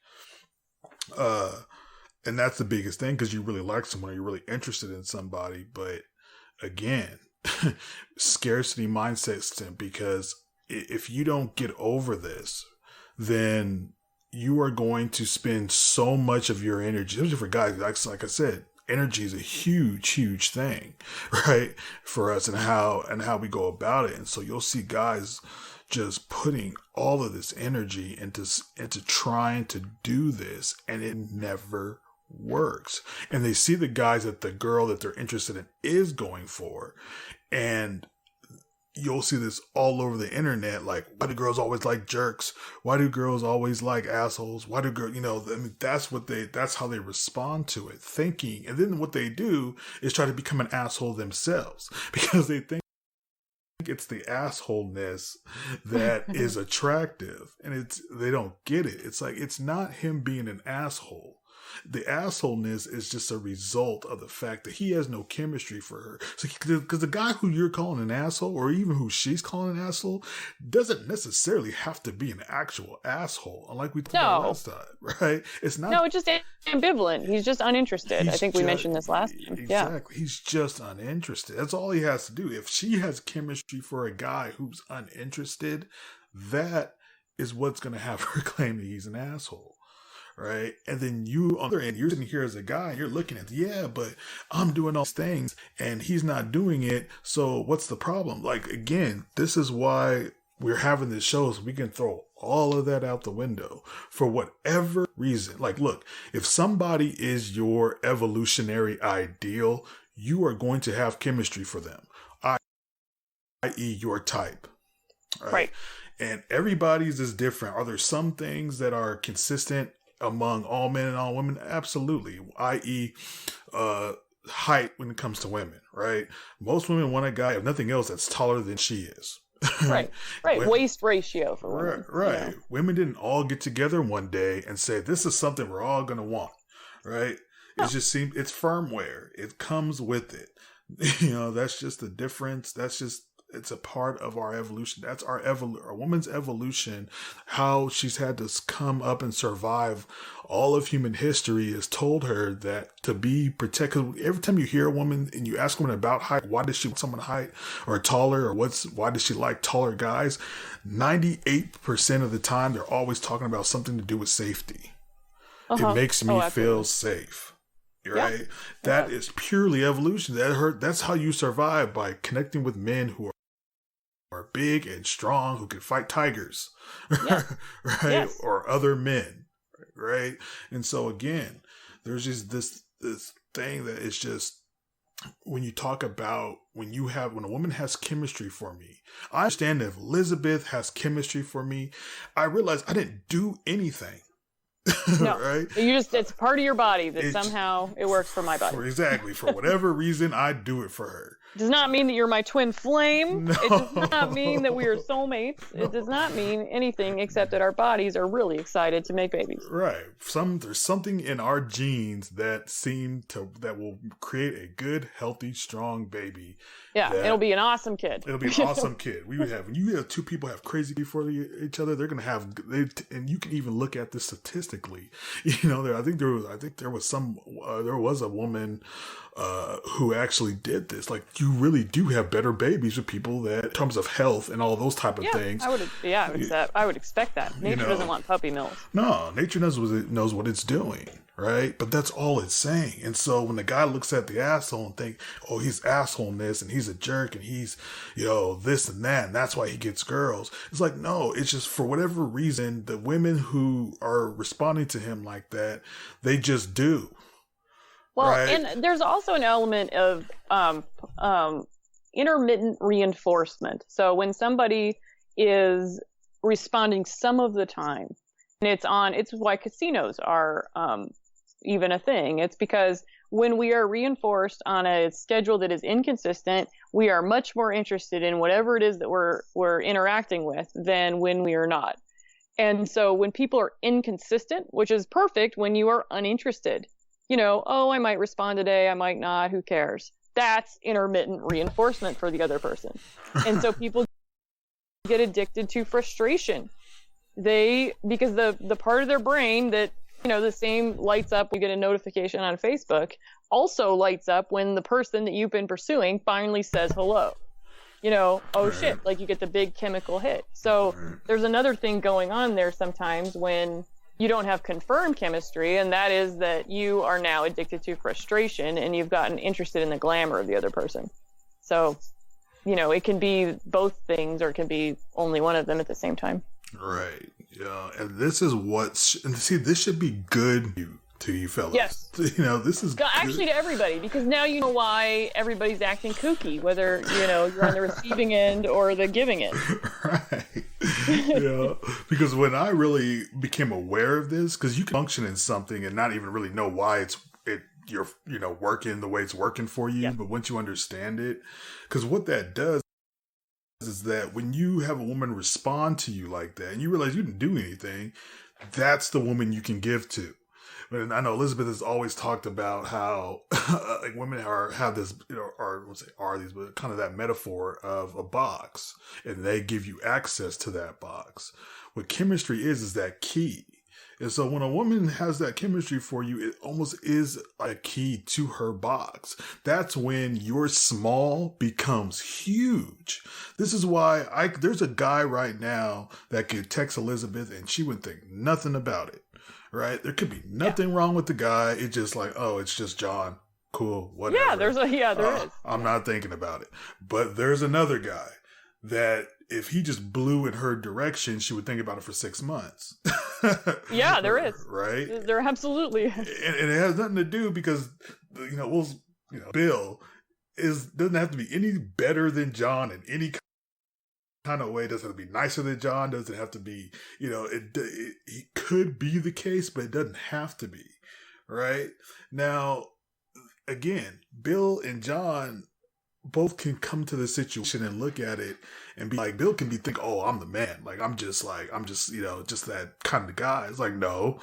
And that's the biggest thing, because you really like someone, you're really interested in somebody. But again, scarcity mindset, because if you don't get over this, then you are going to spend so much of your energy, especially for guys, like I said, energy is a huge, huge thing, right? For us and how we go about it. And so you'll see guys just putting all of this energy into trying to do this, and it never works. And they see the guys that the girl that they're interested in is going for, and you'll see this all over the internet. Like, why do girls always like jerks? Why do girls always like assholes? Why do girls, that's how they respond to it, thinking. And then what they do is try to become an asshole themselves, because they think it's the assholeness that is attractive. And they don't get it. It's like, it's not him being an asshole. The assholeness is just a result of the fact that he has no chemistry for her. So, because the guy who you're calling an asshole, or even who she's calling an asshole, doesn't necessarily have to be an actual asshole. Unlike we talked about last time, right? It's not. No, it's just ambivalent. He's just uninterested. I think we mentioned this last time. Exactly. Yeah. He's just uninterested. That's all he has to do. If she has chemistry for a guy who's uninterested, that is what's going to have her claim that he's an asshole. Right. And then you, on the other end, you're sitting here as a guy and you're looking at, but I'm doing all these things and he's not doing it. So what's the problem? Like, again, this is why we're having this show, so we can throw all of that out the window for whatever reason. Like, look, if somebody is your evolutionary ideal, you are going to have chemistry for them, i.e. your type. Right. And everybody's is different. Are there some things that are consistent among all men and all women? Absolutely. I.e., height when it comes to women, right? Most women want a guy, if nothing else, that's taller than she is. Right. Waist ratio for women. Right. Yeah. Women didn't all get together one day and say, this is something we're all going to want, right? No. It just seems, it's firmware. It comes with it. That's just the difference. It's a part of our evolution. That's a woman's evolution. How she's had to come up and survive all of human history has told her that to be protected. Every time you hear a woman and you ask a woman about height, why does she want someone height or taller, or why does she like taller guys? 98% of the time, they're always talking about something to do with safety. It makes me feel safe. Right? Yeah. That is purely evolution. That's how you survive, by connecting with men who are big and strong, who can fight tigers, yes. Right? Yes. Or other men, right? And so again, there's just this thing that is just, when you talk about when a woman has chemistry for me, I understand that if Elizabeth has chemistry for me, I realize I didn't do anything. No, right? It's part of your body that somehow it works for my body. Exactly. For whatever reason, I do it for her. It does not mean that you're my twin flame. No. It does not mean that we are soulmates. No. It does not mean anything except that our bodies are really excited to make babies. Right. There's something in our genes that will create a good, healthy, strong baby. Yeah, it'll be an awesome kid. It'll be an awesome kid. When you have two people have crazy for each other, they're gonna have. And you can even look at this statistically. I think there was a woman who actually did this. Like, you really do have better babies with people that, in terms of health and all those type of things. I would expect that. Nature doesn't want puppy mills. No, nature knows what it's doing, right? But that's all it's saying. And so when the guy looks at the asshole and think, oh, he's asshole in this, and he's a jerk, and he's, this and that, and that's why he gets girls. It's like, no, it's just for whatever reason, the women who are responding to him like that, they just do. Well, right? And there's also an element of intermittent reinforcement. So when somebody is responding some of the time, and it's why casinos are even a thing. It's because when we are reinforced on a schedule that is inconsistent, we are much more interested in whatever it is that we're interacting with than when we are not. And so when people are inconsistent, which is perfect when you are uninterested, I might respond today, I might not, who cares? That's intermittent reinforcement for the other person. And so people get addicted to frustration. Because the part of their brain that, the same lights up, we get a notification on Facebook, also lights up when the person that you've been pursuing finally says hello. Shit, like you get the big chemical hit. So there's another thing going on there sometimes when you don't have confirmed chemistry, and that is that you are now addicted to frustration and you've gotten interested in the glamour of the other person. So, it can be both things, or it can be only one of them at the same time. Right. Yeah. And this is this should be good to you fellas. Yes. This is actually to everybody, because now you know why everybody's acting kooky, whether, you're on the receiving end or the giving end. Right. Because when I really became aware of this, because you can function in something and not even really know why you're working the way it's working for you. Yeah. But once you understand it, because what that does is that when you have a woman respond to you like that and you realize you didn't do anything, that's the woman you can give to. And I know Elizabeth has always talked about how like women have this, but kind of that metaphor of a box, and they give you access to that box. What chemistry is that key. And so when a woman has that chemistry for you, it almost is a key to her box. That's when your small becomes huge. This is why there's a guy right now that could text Elizabeth and she would think nothing about it. Right? There could be nothing wrong with the guy. It's just like, oh, it's just John. Cool. Whatever. Yeah, there is. I'm not thinking about it. But there's another guy that if he just blew in her direction, she would think about it for 6 months. Yeah, there is. Right? There absolutely is. And it has nothing to do because, Bill doesn't have to be any better than John in any kind of way. Doesn't have to be nicer than John. Doesn't have to be, it could be the case, but it doesn't have to be. Right? Now, again, Bill and John both can come to the situation and look at it and be like, Bill can be thinking, oh, I'm the man. I'm just, just that kind of guy. It's like, no,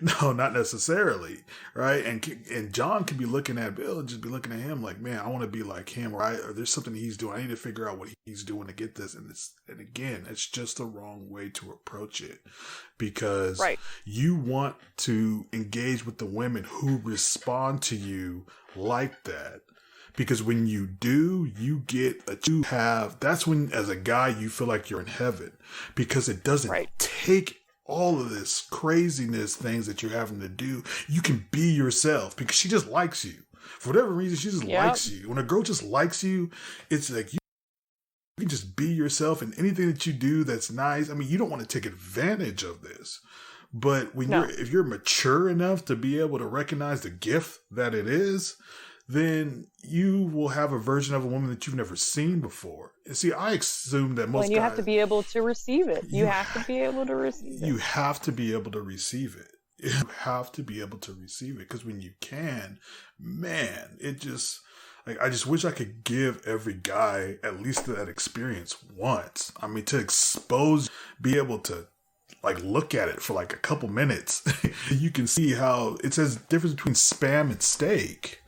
no, not necessarily. Right. And John can be looking at Bill and just be looking at him like, man, I want to be like him, right? Or there's something he's doing. I need to figure out what he's doing to get this. And again, it's just the wrong way to approach it, because you want to engage with the women who respond to you like that. Because when you do, that's when, as a guy, you feel like you're in heaven, because it doesn't take all of this craziness, things that you're having to do. You can be yourself because she just likes you. For whatever reason, she just likes you. When a girl just likes you, it's like you can just be yourself, and anything that you do that's nice. I mean, you don't want to take advantage of this. But if you're mature enough to be able to recognize the gift that it is, then you will have a version of a woman that you've never seen before. And see, I assume that most you have to be able to receive it. You have to be able to receive it. You have to be able to receive it. You have to be able to receive it, because when you can, man, it just, I just wish I could give every guy at least that experience once. I mean, to be able to look at it for a couple minutes. You can see how it says the difference between spam and steak.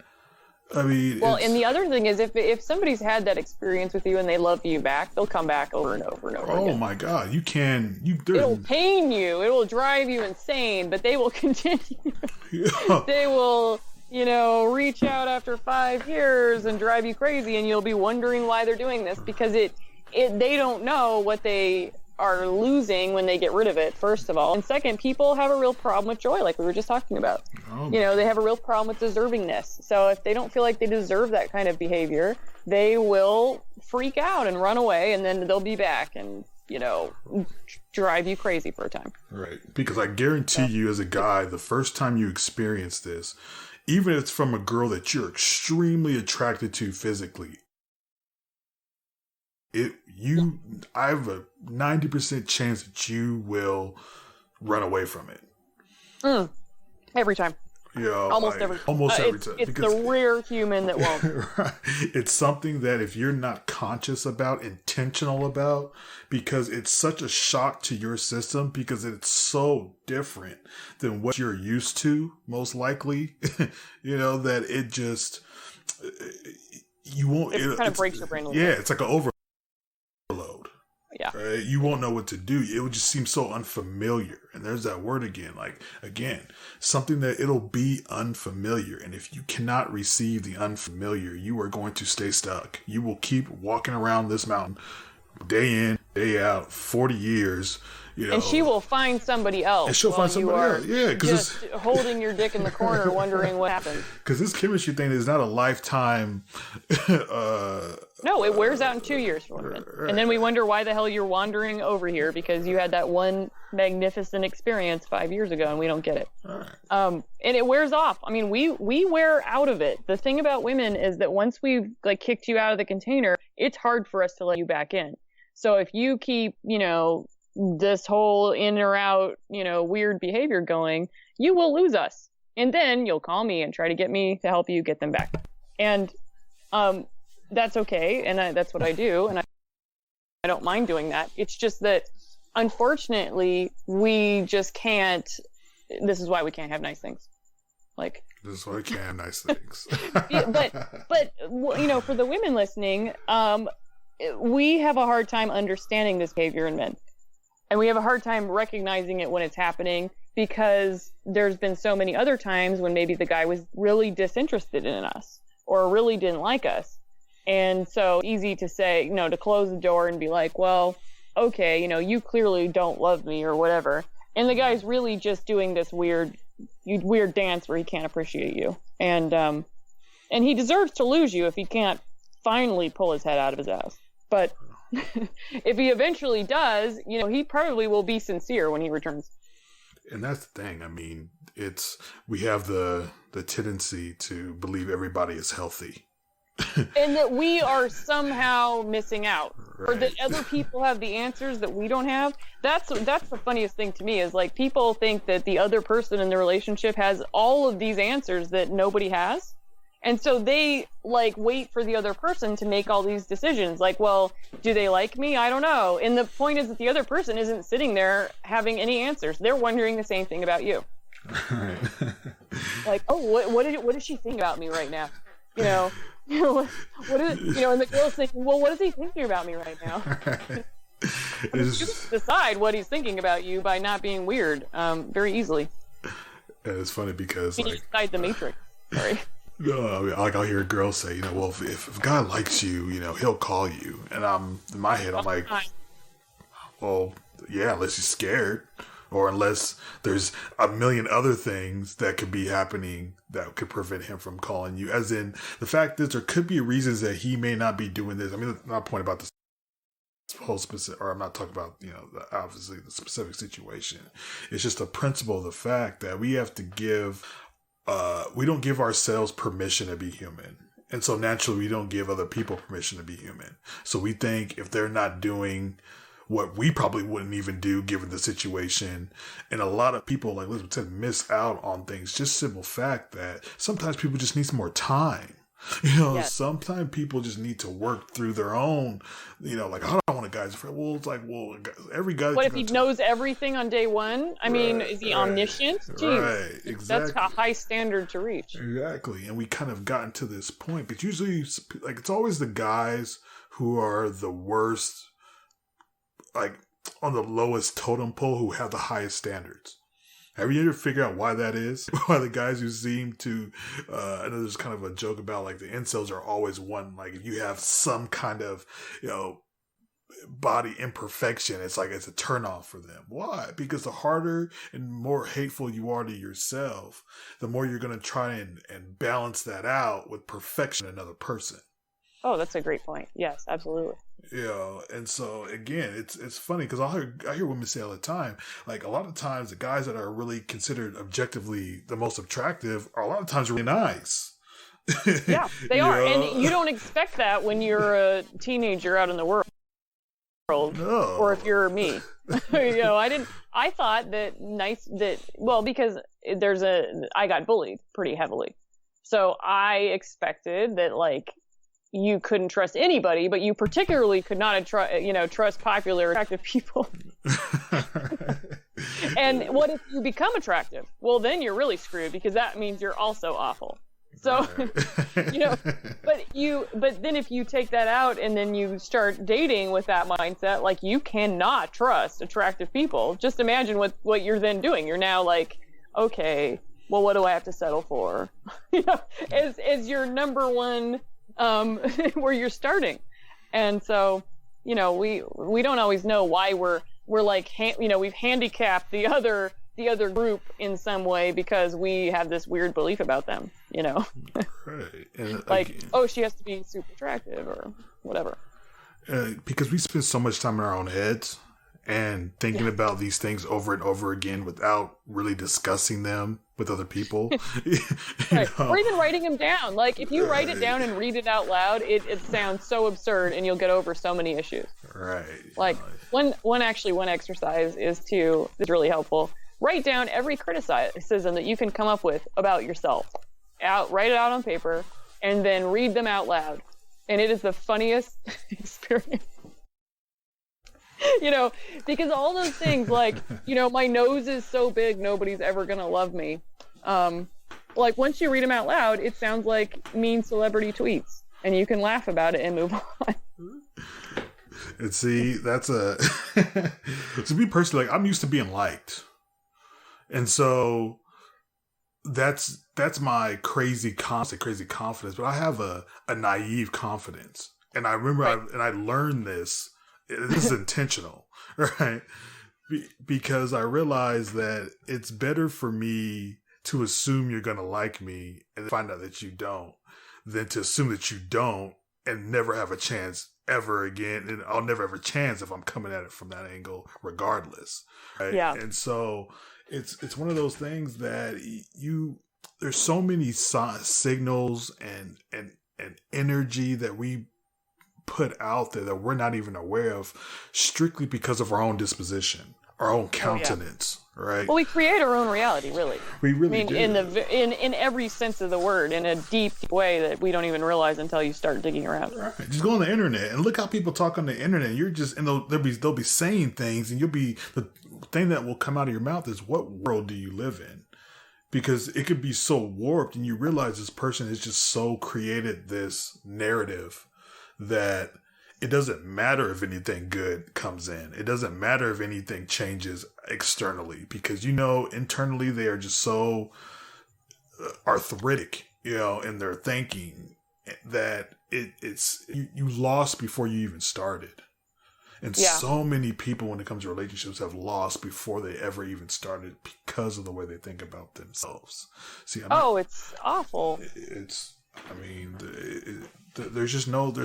I mean, and the other thing is, if somebody's had that experience with you and they love you back, they'll come back over and over and over again. Oh my God, it'll pain you, it will drive you insane, but they will continue. Yeah. They will, reach out after 5 years and drive you crazy, and you'll be wondering why they're doing this, because they don't know what they are losing when they get rid of it, first of all. And second, people have a real problem with joy, like we were just talking about. They have a real problem with deservingness. So if they don't feel like they deserve that kind of behavior, they will freak out and run away, and then they'll be back and, drive you crazy for a time. Right. Because I guarantee you, as a guy, the first time you experience this, even if it's from a girl that you're extremely attracted to physically, I have a 90% chance that you will run away from it. Every time. Almost every time. It's the rare human that won't. Right. It's something that if you're not conscious about, intentional about, because it's such a shock to your system, because it's so different than what you're used to, most likely, that it just, you won't. It kind of breaks your brain a little bit. Yeah, it's like an overload. Yeah. Right? You won't know what to do. It would just seem so unfamiliar. And there's that word again. Something that it'll be unfamiliar. And if you cannot receive the unfamiliar, you are going to stay stuck. You will keep walking around this mountain day in, day out, 40 years. And she will find somebody else. And she'll find somebody else. Yeah, because just holding your dick in the corner, wondering what happened. Because this chemistry thing is not a lifetime. No, it wears out in 2 years for women. Right. And then we wonder why the hell you're wandering over here, because you had that one magnificent experience 5 years ago, and we don't get it. Right. And it wears off. I mean, we wear out of it. The thing about women is that once we've kicked you out of the container, it's hard for us to let you back in. So if you keep, this whole in or out, weird behavior going, you will lose us. And then you'll call me and try to get me to help you get them back. And that's okay. And that's what I do. And I don't mind doing that. It's just that, unfortunately, we just can't. This is why we can't have nice things. This is why we can't have nice things. but for the women listening, we have a hard time understanding this behavior in men. And we have a hard time recognizing it when it's happening, because there's been so many other times when maybe the guy was really disinterested in us or really didn't like us. And so easy to say, to close the door and be like, well, okay, you clearly don't love me or whatever. And the guy's really just doing this weird dance where he can't appreciate you. And he deserves to lose you if he can't finally pull his head out of his ass. But if he eventually does, he probably will be sincere when he returns. And that's the thing. I mean, we have the tendency to believe everybody is healthy. And that we are somehow missing out. Right. Or that other people have the answers that we don't have. That's the funniest thing to me, is people think that the other person in the relationship has all of these answers that nobody has. And so they like wait for the other person to make all these decisions. Like, well, do they like me? I don't know. And the point is that the other person isn't sitting there having any answers. They're wondering the same thing about you. Right. Like, oh, what does she think about me right now? You know, what is, you know, and the girl's thinking, well, what is he thinking about me right now? Right. You can decide what he's thinking about you by not being weird, very easily. And it's funny because You like decide the matrix. Sorry. no, I mean, like I'll hear girls say, you know, well, if a guy likes you, you know, he'll call you, and in my head, I'm like, well, yeah, unless he's scared, or unless there's a million other things that could be happening that could prevent him from calling you. As in, the fact is, there could be reasons that he may not be doing this. I mean, I'm not pointing about this whole specific, or I'm not talking about, you know, obviously the specific situation. It's just a principle of the fact that we have to give, we don't give ourselves permission to be human. And so naturally we don't give other people permission to be human. So we think if they're not doing what we probably wouldn't even do given the situation. And a lot of people, like Elizabeth said, miss out on things. Just simple fact that sometimes people just need some more time. You know, Yes. Sometimes people just need to work through their own, you know, like, I don't want a guy's friend. Well, it's like, well, every guy. What if he knows everything on day one? I mean, is he omniscient? Jeez. Right, exactly. That's a high standard to reach. Exactly. And we kind of gotten to this point, but usually, like, it's always the guys who are the worst, like, on the lowest totem pole who have the highest standards. Have you ever figured out why that is? Why the guys who seem to, I know there's kind of a joke about like the incels are always one, like if you have some kind of, you know, body imperfection, it's like it's a turnoff for them. Why? Because the harder and more hateful you are to yourself, the more you're going to try and balance that out with perfection in another person. Oh, that's a great point. Yes, absolutely. You know, and so again, it's funny because I hear women say all the time, like a lot of times the guys that are really considered objectively the most attractive are a lot of times really nice. Yeah, they are. know? And you don't expect that when you're a teenager out in the world. No. Or if you're me. You know, I thought because I got bullied pretty heavily. So I expected that like you couldn't trust anybody, but you particularly could not trust popular attractive people. And what if you become attractive? Well, then you're really screwed because that means you're also awful. So, you know, but then if you take that out and then you start dating with that mindset, like you cannot trust attractive people. Just imagine what you're then doing. You're now like, okay, well, what do I have to settle for? You know, as your number one, where you're starting. And so, you know, we don't always know why we're like, we've handicapped the other group in some way because we have this weird belief about them, you know. Right. And like, again, oh, she has to be super attractive or whatever. because we spend so much time in our own heads and thinking about these things over and over again without really discussing them with other people. Right. Or even writing them down. Like if you write it down and read it out loud, it sounds so absurd and you'll get over so many issues. Right. Like one exercise is really helpful. Write down every criticism that you can come up with about yourself. Write it out on paper and then read them out loud. And it is the funniest experience. You know, because all those things like, you know, my nose is so big, nobody's ever going to love me. Like once you read them out loud, it sounds like mean celebrity tweets and you can laugh about it and move on. And see, that's to me personally, like I'm used to being liked. And so that's my crazy confidence, but I have a naive confidence. And I remember I learned this. This is intentional, right? Because I realized that it's better for me to assume you're going to like me and find out that you don't than to assume that you don't and never have a chance ever again. And I'll never have a chance if I'm coming at it from that angle regardless. Right? Yeah. And so it's one of those things that there's so many signals and energy that we put out there that we're not even aware of strictly because of our own disposition, our own countenance, right? Well, we create our own reality, really. We really do. In every sense of the word, in a deep way that we don't even realize until you start digging around. Right. Just go on the internet and look how people talk on the internet. You're just, and they'll be saying things, and you'll be, the thing that will come out of your mouth is, what world do you live in? Because it could be so warped, and you realize this person has just so created this narrative that it doesn't matter if anything good comes in. It doesn't matter if anything changes externally, because, internally they are just so arthritic, in their thinking, that it's you lost before you even started. And so many people, when it comes to relationships, have lost before they ever even started because of the way they think about themselves. See, it's awful. There's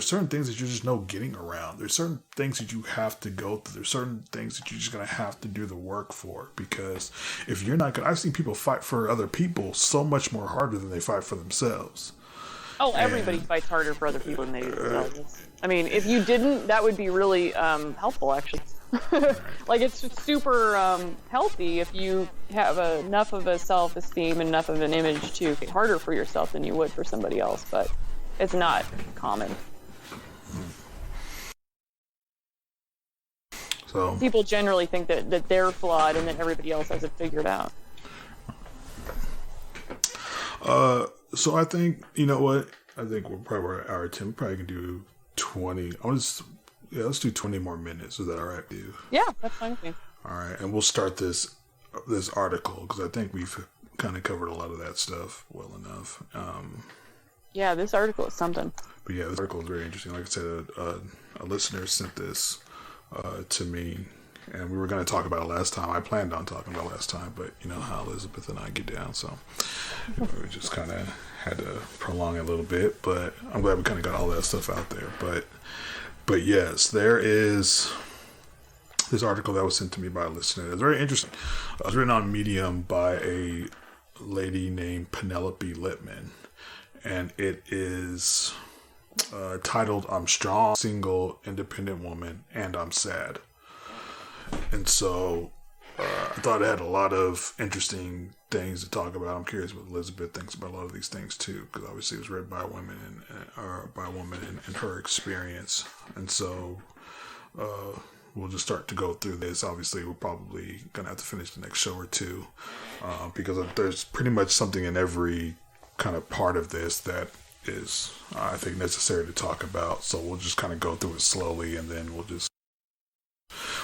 certain things that you're just no getting around. There's certain things that you have to go through. There's certain things that you're just going to have to do the work for. Because if you're not going to, I've seen people fight for other people so much more harder than they fight for themselves. Oh, everybody fights harder for other people than they do themselves. I mean, if you didn't, that would be really helpful, actually. Like, it's super healthy if you have enough of a self-esteem and enough of an image to get harder for yourself than you would for somebody else, but it's not common. So people generally think that they're flawed and that everybody else has it figured out. So I think, you know what? I think we're probably at our 10. We probably can do 20. Let's do 20 more minutes. Is that all right with you? Yeah, that's fine with me. All right, and we'll start this article, because I think we've kind of covered a lot of that stuff well enough. Yeah, this article is something. But yeah, this article is very interesting. Like I said, a listener sent this to me, and we were going to talk about it last time. I planned on talking about it last time, but you know how Elizabeth and I get down, so we just kind of had to prolong it a little bit. But I'm glad we kind of got all that stuff out there. But yes, there is this article that was sent to me by a listener. It's very interesting. It was written on Medium by a lady named Penelope Littman, and it is titled, "I'm Strong, Single, Independent Woman, and I'm Sad." And so I thought it had a lot of interesting things to talk about. I'm curious what Elizabeth thinks about a lot of these things too, because obviously it was read by a woman in her experience. And so we'll just start to go through this. Obviously, we're probably gonna have to finish the next show or two, because there's pretty much something in every kind of part of this that is, I think, necessary to talk about. So we'll just kind of go through it slowly, and then we'll just,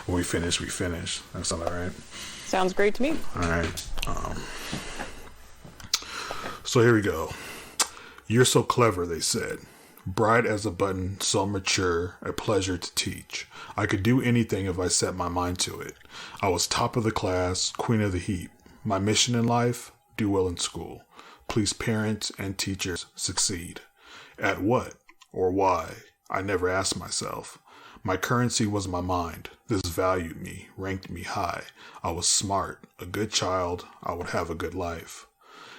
when we finish, we finish. That sound all right? Sounds great to me. All right. So here we go. "You're so clever," they said. "Bright as a button, so mature, a pleasure to teach. I could do anything if I set my mind to it. I was top of the class, queen of the heap. My mission in life, do well in school. Please parents and teachers succeed. At what or why? I never asked myself. My currency was my mind. This valued me, ranked me high. I was smart, a good child. I would have a good life.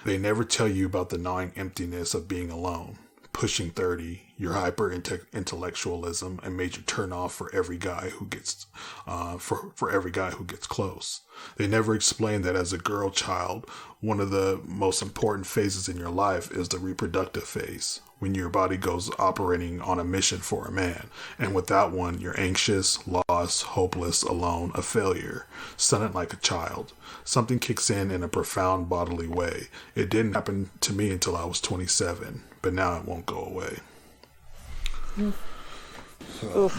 They never tell you about the gnawing emptiness of being alone. Pushing 30, your hyper-intellectualism a major turnoff for every guy who gets for every guy who gets close. They never explain that as a girl child, one of the most important phases in your life is the reproductive phase, when your body goes operating on a mission for a man. And without one, you're anxious, lost, hopeless, alone, a failure, stunted like a child. Something kicks in a profound bodily way. It didn't happen to me until I was 27, but now it won't go away." So.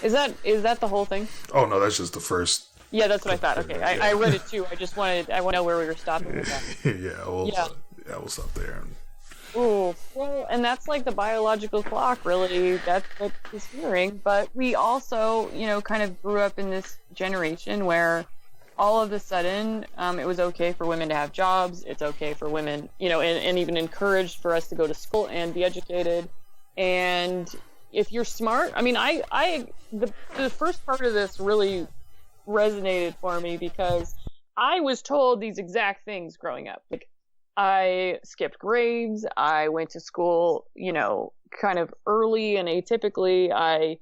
Is that the whole thing? Oh no, that's just the first. Yeah, that's what I thought. Okay, I read it too. I want to know where we were stopping with that. We'll stop there. Oh, well, and that's like the biological clock, really. That's what he's hearing. But we also, kind of grew up in this generation where all of a sudden, it was okay for women to have jobs. It's okay for women, and even encouraged for us to go to school and be educated. And if you're smart, I mean, the first part of this really resonated for me because I was told these exact things growing up. Like, I skipped grades. I went to school, kind of early and atypically. I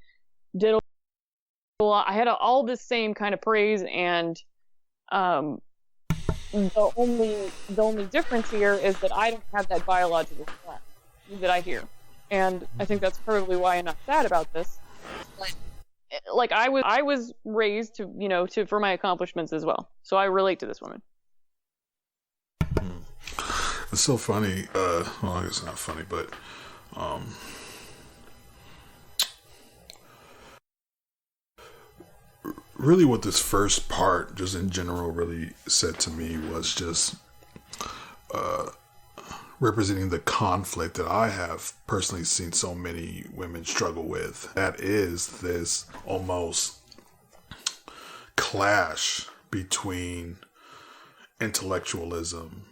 did a I had all this same kind of praise, and um, the only difference here is that I don't have that biological clock that I hear, and I think that's probably why I'm not sad about this. Like I was raised to for my accomplishments as well, so I relate to this woman. It's so funny. Well, I guess not funny, but really what this first part, just in general, really said to me was just representing the conflict that I have personally seen so many women struggle with. That is this almost clash between intellectualism,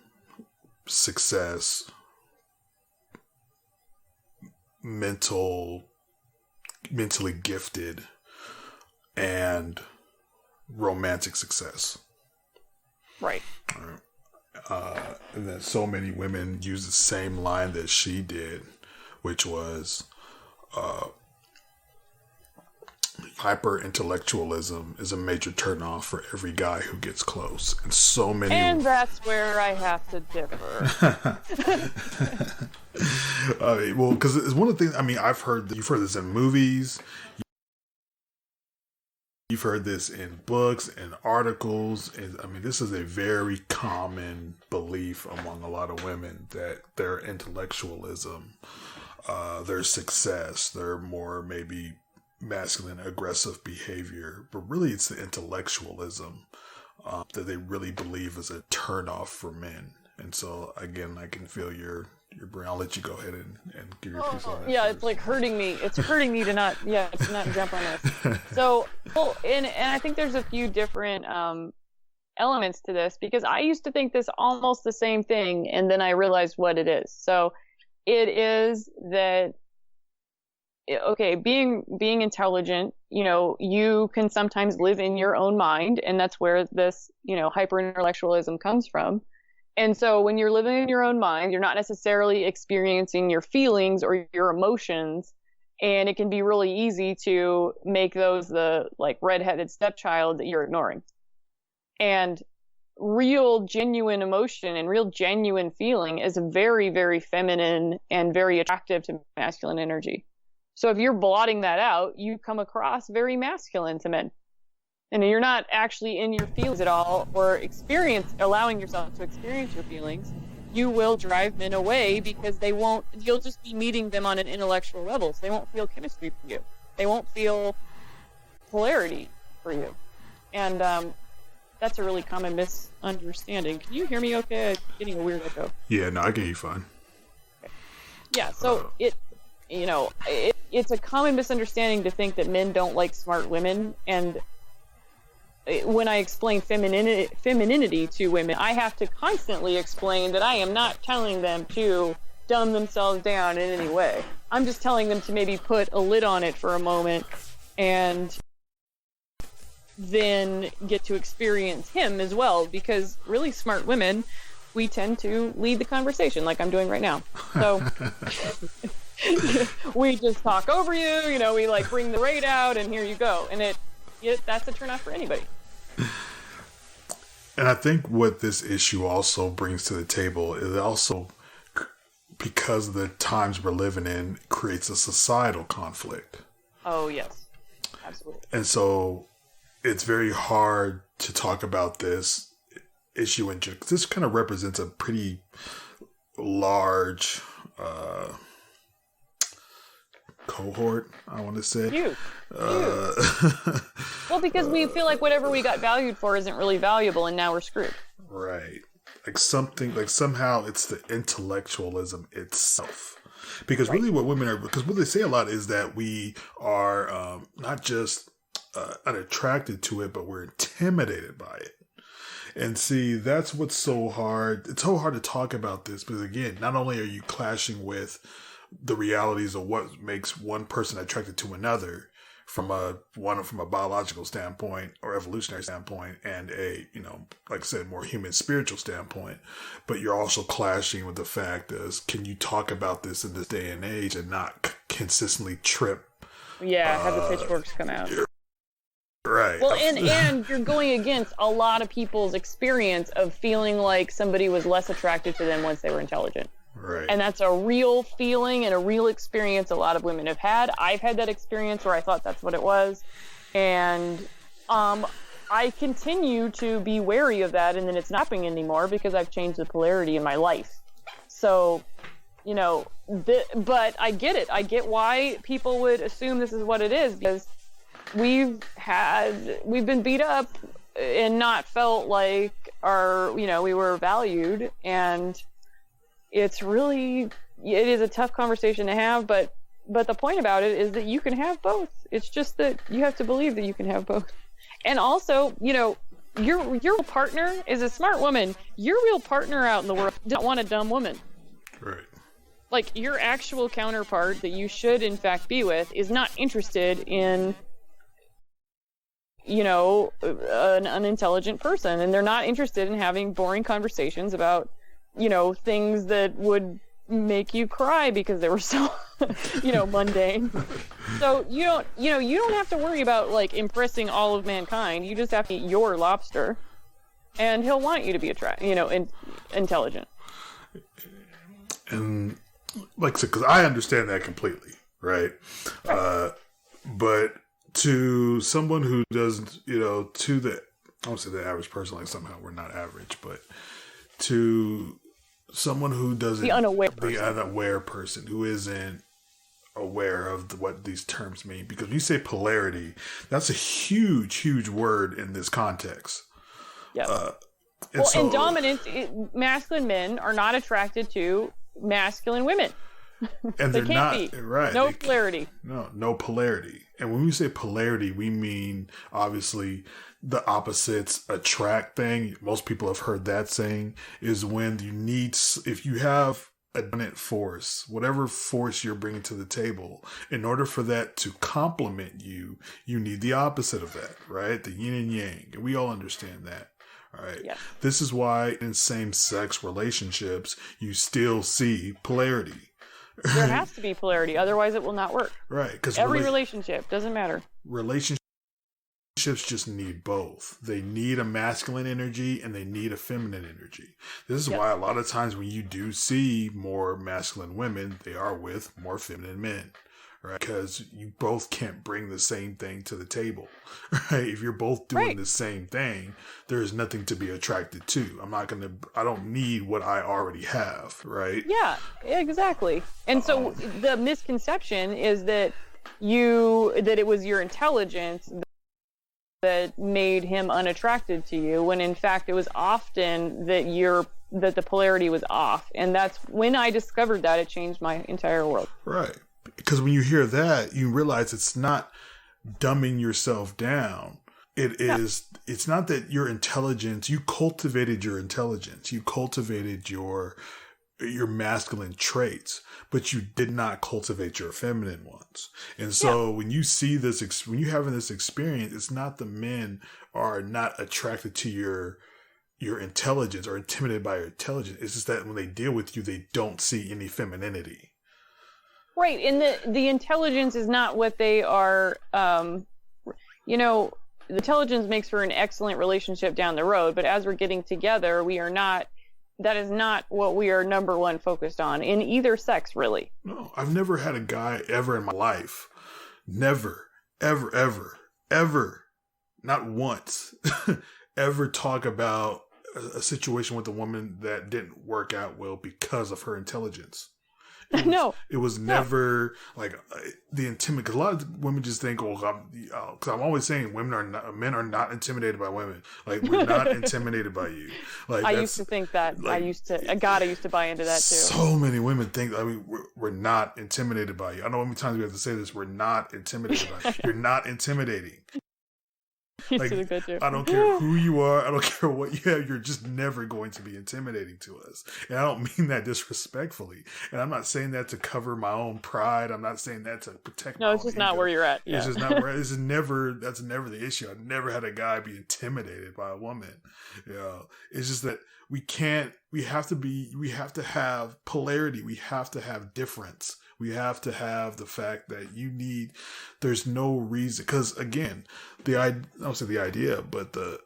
success, mentally gifted, and romantic success. Right. And then so many women use the same line that she did, which was hyper intellectualism is a major turnoff for every guy who gets close. And so many. And that's where I have to differ. Well, because it's one of the things. I mean, you've heard this in movies. You've heard this in books and articles. And I mean, this is a very common belief among a lot of women that their intellectualism, their success, their more maybe masculine, aggressive behavior, but really it's the intellectualism that they really believe is a turnoff for men. And so, again, I can feel your brain. I'll let you go ahead and give your piece on that. Yeah, it's like hurting me. It's hurting me to not jump on this. So, well, and I think there's a few different elements to this, because I used to think this almost the same thing, and then I realized what it is. So, it is that, okay, being intelligent, you can sometimes live in your own mind, and that's where this, hyper-intellectualism comes from. And so when you're living in your own mind, you're not necessarily experiencing your feelings or your emotions, and it can be really easy to make those the like redheaded stepchild that you're ignoring. And real genuine emotion and real genuine feeling is very, very feminine and very attractive to masculine energy. So if you're blotting that out, you come across very masculine to men. And you're not actually in your feelings at all, or allowing yourself to experience your feelings, you will drive men away, because you'll just be meeting them on an intellectual level. So they won't feel chemistry for you. They won't feel polarity for you. And that's a really common misunderstanding. Can you hear me okay? I'm getting a weird echo. Yeah, no, I can hear you fine. Okay. Yeah, so it's a common misunderstanding to think that men don't like smart women, and when I explain femininity to women, I have to constantly explain that I am not telling them to dumb themselves down in any way. I'm just telling them to maybe put a lid on it for a moment and then get to experience him as well, because really smart women, we tend to lead the conversation like I'm doing right now. So we just talk over you, we like bring the rate out, and here you go. And that's a turn off for anybody. And I think what this issue also brings to the table is also, because of the times we're living in, creates a societal conflict. Oh, yes. Absolutely. And so it's very hard to talk about this issue because this kind of represents a pretty large cohort, I want to say. Huge. Well, because we feel like whatever we got valued for isn't really valuable, and now we're screwed. Right. Somehow it's the intellectualism itself. Because really what women are, because what they say a lot is that we are not just unattracted to it, but we're intimidated by it. And see, that's what's so hard. It's so hard to talk about this, because again, not only are you clashing with the realities of what makes one person attracted to another from a biological standpoint or evolutionary standpoint, and a, like I said, more human spiritual standpoint, but you're also clashing with the fact is, can you talk about this in this day and age and not consistently trip? Yeah, have the pitchforks come out. Well, and you're going against a lot of people's experience of feeling like somebody was less attracted to them once they were intelligent. Right. And that's a real feeling and a real experience a lot of women have had. I've had that experience where I thought that's what it was. And I continue to be wary of that, and then it's not happening anymore because I've changed the polarity in my life. So, you know, but I get it. I get why people would assume this is what it is, because we've been beat up and not felt like we were valued. And it is a tough conversation to have, but the point about it is that you can have both. It's just that you have to believe that you can have both. And also, you know, your partner is a smart woman. Your real partner out in the world doesn't want a dumb woman. Right. Like, your actual counterpart that you should, in fact, be with is not interested in, you know, an unintelligent person. And they're not interested in having boring conversations about, you know, things that would make you cry because they were so, you know, mundane. So you don't have to worry about, like, impressing all of mankind. You just have to eat your lobster, and he'll want you to be intelligent. And like I said, because I understand that completely, right? But to someone who doesn't, you know, I won't say the average person, like somehow we're not average, but to someone who doesn't, the unaware person who isn't aware of what these terms mean, because when you say polarity, that's a huge word in this context. Yeah. And dominant masculine men are not attracted to masculine women. And they're not, right? No polarity. No polarity. And when we say polarity, we mean obviously the opposites attract thing. Most people have heard that saying, is when if you have a dominant force, whatever force you're bringing to the table, in order for that to complement you, you need the opposite of that, right? The yin and yang. And we all understand that. Right. Yeah. This is why in same-sex relationships, you still see polarity. There has to be polarity, otherwise it will not work. Right. Because every relationship doesn't matter. Relationships just need both. They need a masculine energy and they need a feminine energy. This is why a lot of times when you do see more masculine women, they are with more feminine men. Right, because you both can't bring the same thing to the table, right? If you're both doing the same thing, there's nothing to be attracted to. I don't need what I already have, right? Yeah, exactly. And so the misconception is that it was your intelligence that made him unattracted to you, when in fact it was often that the polarity was off. And that's when I discovered that, it changed my entire world. Right. Because when you hear that, you realize it's not dumbing yourself down. It's not that your intelligence, you cultivated your intelligence, you cultivated your masculine traits, but you did not cultivate your feminine ones. And so when you see this, when you're having this experience, it's not the men are not attracted to your intelligence or intimidated by your intelligence. It's just that when they deal with you, they don't see any femininity. Right, and the intelligence is not what they are, the intelligence makes for an excellent relationship down the road, but as we're getting together, that is not what we are number one focused on, in either sex, really. No, I've never had a guy ever in my life, never, ever, not once, ever talk about a situation with a woman that didn't work out well because of her intelligence. It was never like the intimidate. Because a lot of women just think, because I'm always saying men are not intimidated by women. Like, we're not intimidated by you. Like, I used to think that. Like, I used to buy into that too. So many women think, we're not intimidated by you. I know how many times we have to say this. We're not intimidated by you. You're not intimidating. Like, I don't care who you are. I don't care what you have. You're just never going to be intimidating to us. And I don't mean that disrespectfully. And I'm not saying that to cover my own pride. I'm not saying that to protect my own it's just ego. Not where you're at. Yeah. It's just not where, that's never the issue. I've never had a guy be intimidated by a woman. It's just that we have to have polarity. We have to have difference We have to have the fact that there's no reason, because again, I don't say the idea, but the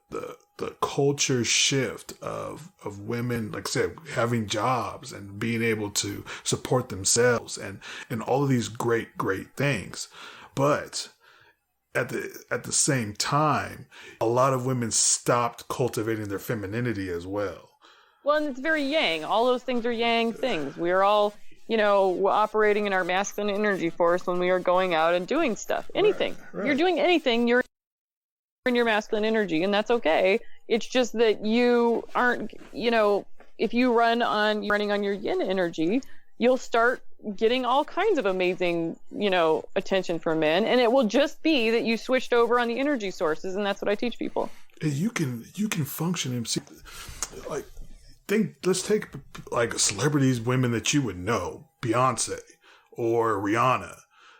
culture shift of women, like I said, having jobs and being able to support themselves and all of these great things. But at the same time, a lot of women stopped cultivating their femininity as well. Well, and it's very yang. All those things are yang things. We are all, operating in our masculine energy force when we are going out and doing stuff. Anything. Right. If you're doing anything, you're in your masculine energy, and that's okay. It's just that you aren't, if you running on your yin energy, you'll start getting all kinds of amazing, attention from men, and it will just be that you switched over on the energy sources, and that's what I teach people. And you can function and see, like, let's take like celebrities, women that you would know, Beyonce or Rihanna.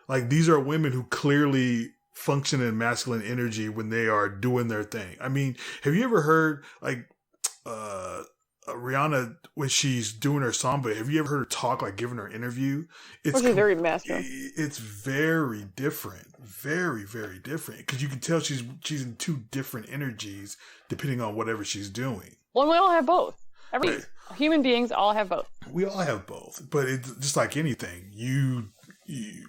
Like, these are women who clearly function in masculine energy when they are doing their thing. I mean, have you ever heard like Rihanna when she's doing her song? But have you ever heard her talk, like giving her interview? It's very masculine. It's very different, very very different, because you can tell she's in two different energies depending on whatever she's doing. Well, we all have both. Human beings all have both. We all have both, but it's just like anything. You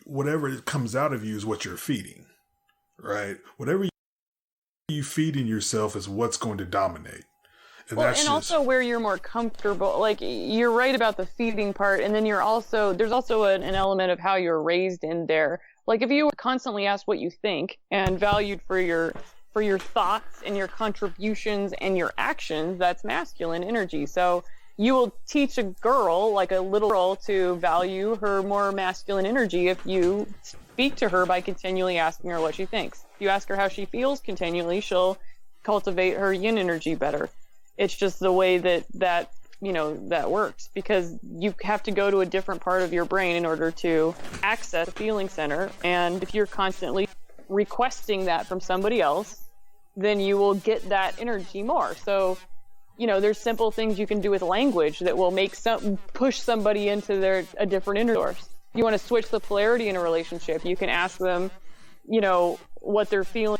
whatever comes out of you is what you're feeding, right? Whatever you feed in yourself is what's going to dominate. And also where you're more comfortable. Like, you're right about the feeding part, and then there's also an element of how you're raised in there. Like, if you were constantly asked what you think and valued for your thoughts and your contributions and your actions, that's masculine energy. So you will teach a girl, like a little girl, to value her more masculine energy if you speak to her by continually asking her what she thinks. If you ask her how she feels continually, she'll cultivate her yin energy better. It's just the way that works, because you have to go to a different part of your brain in order to access the feeling center. And if you're constantly requesting that from somebody else, then you will get that energy more. So, there's simple things you can do with language that will push somebody into a different energy source. If you want to switch the polarity in a relationship, you can ask them, what they're feeling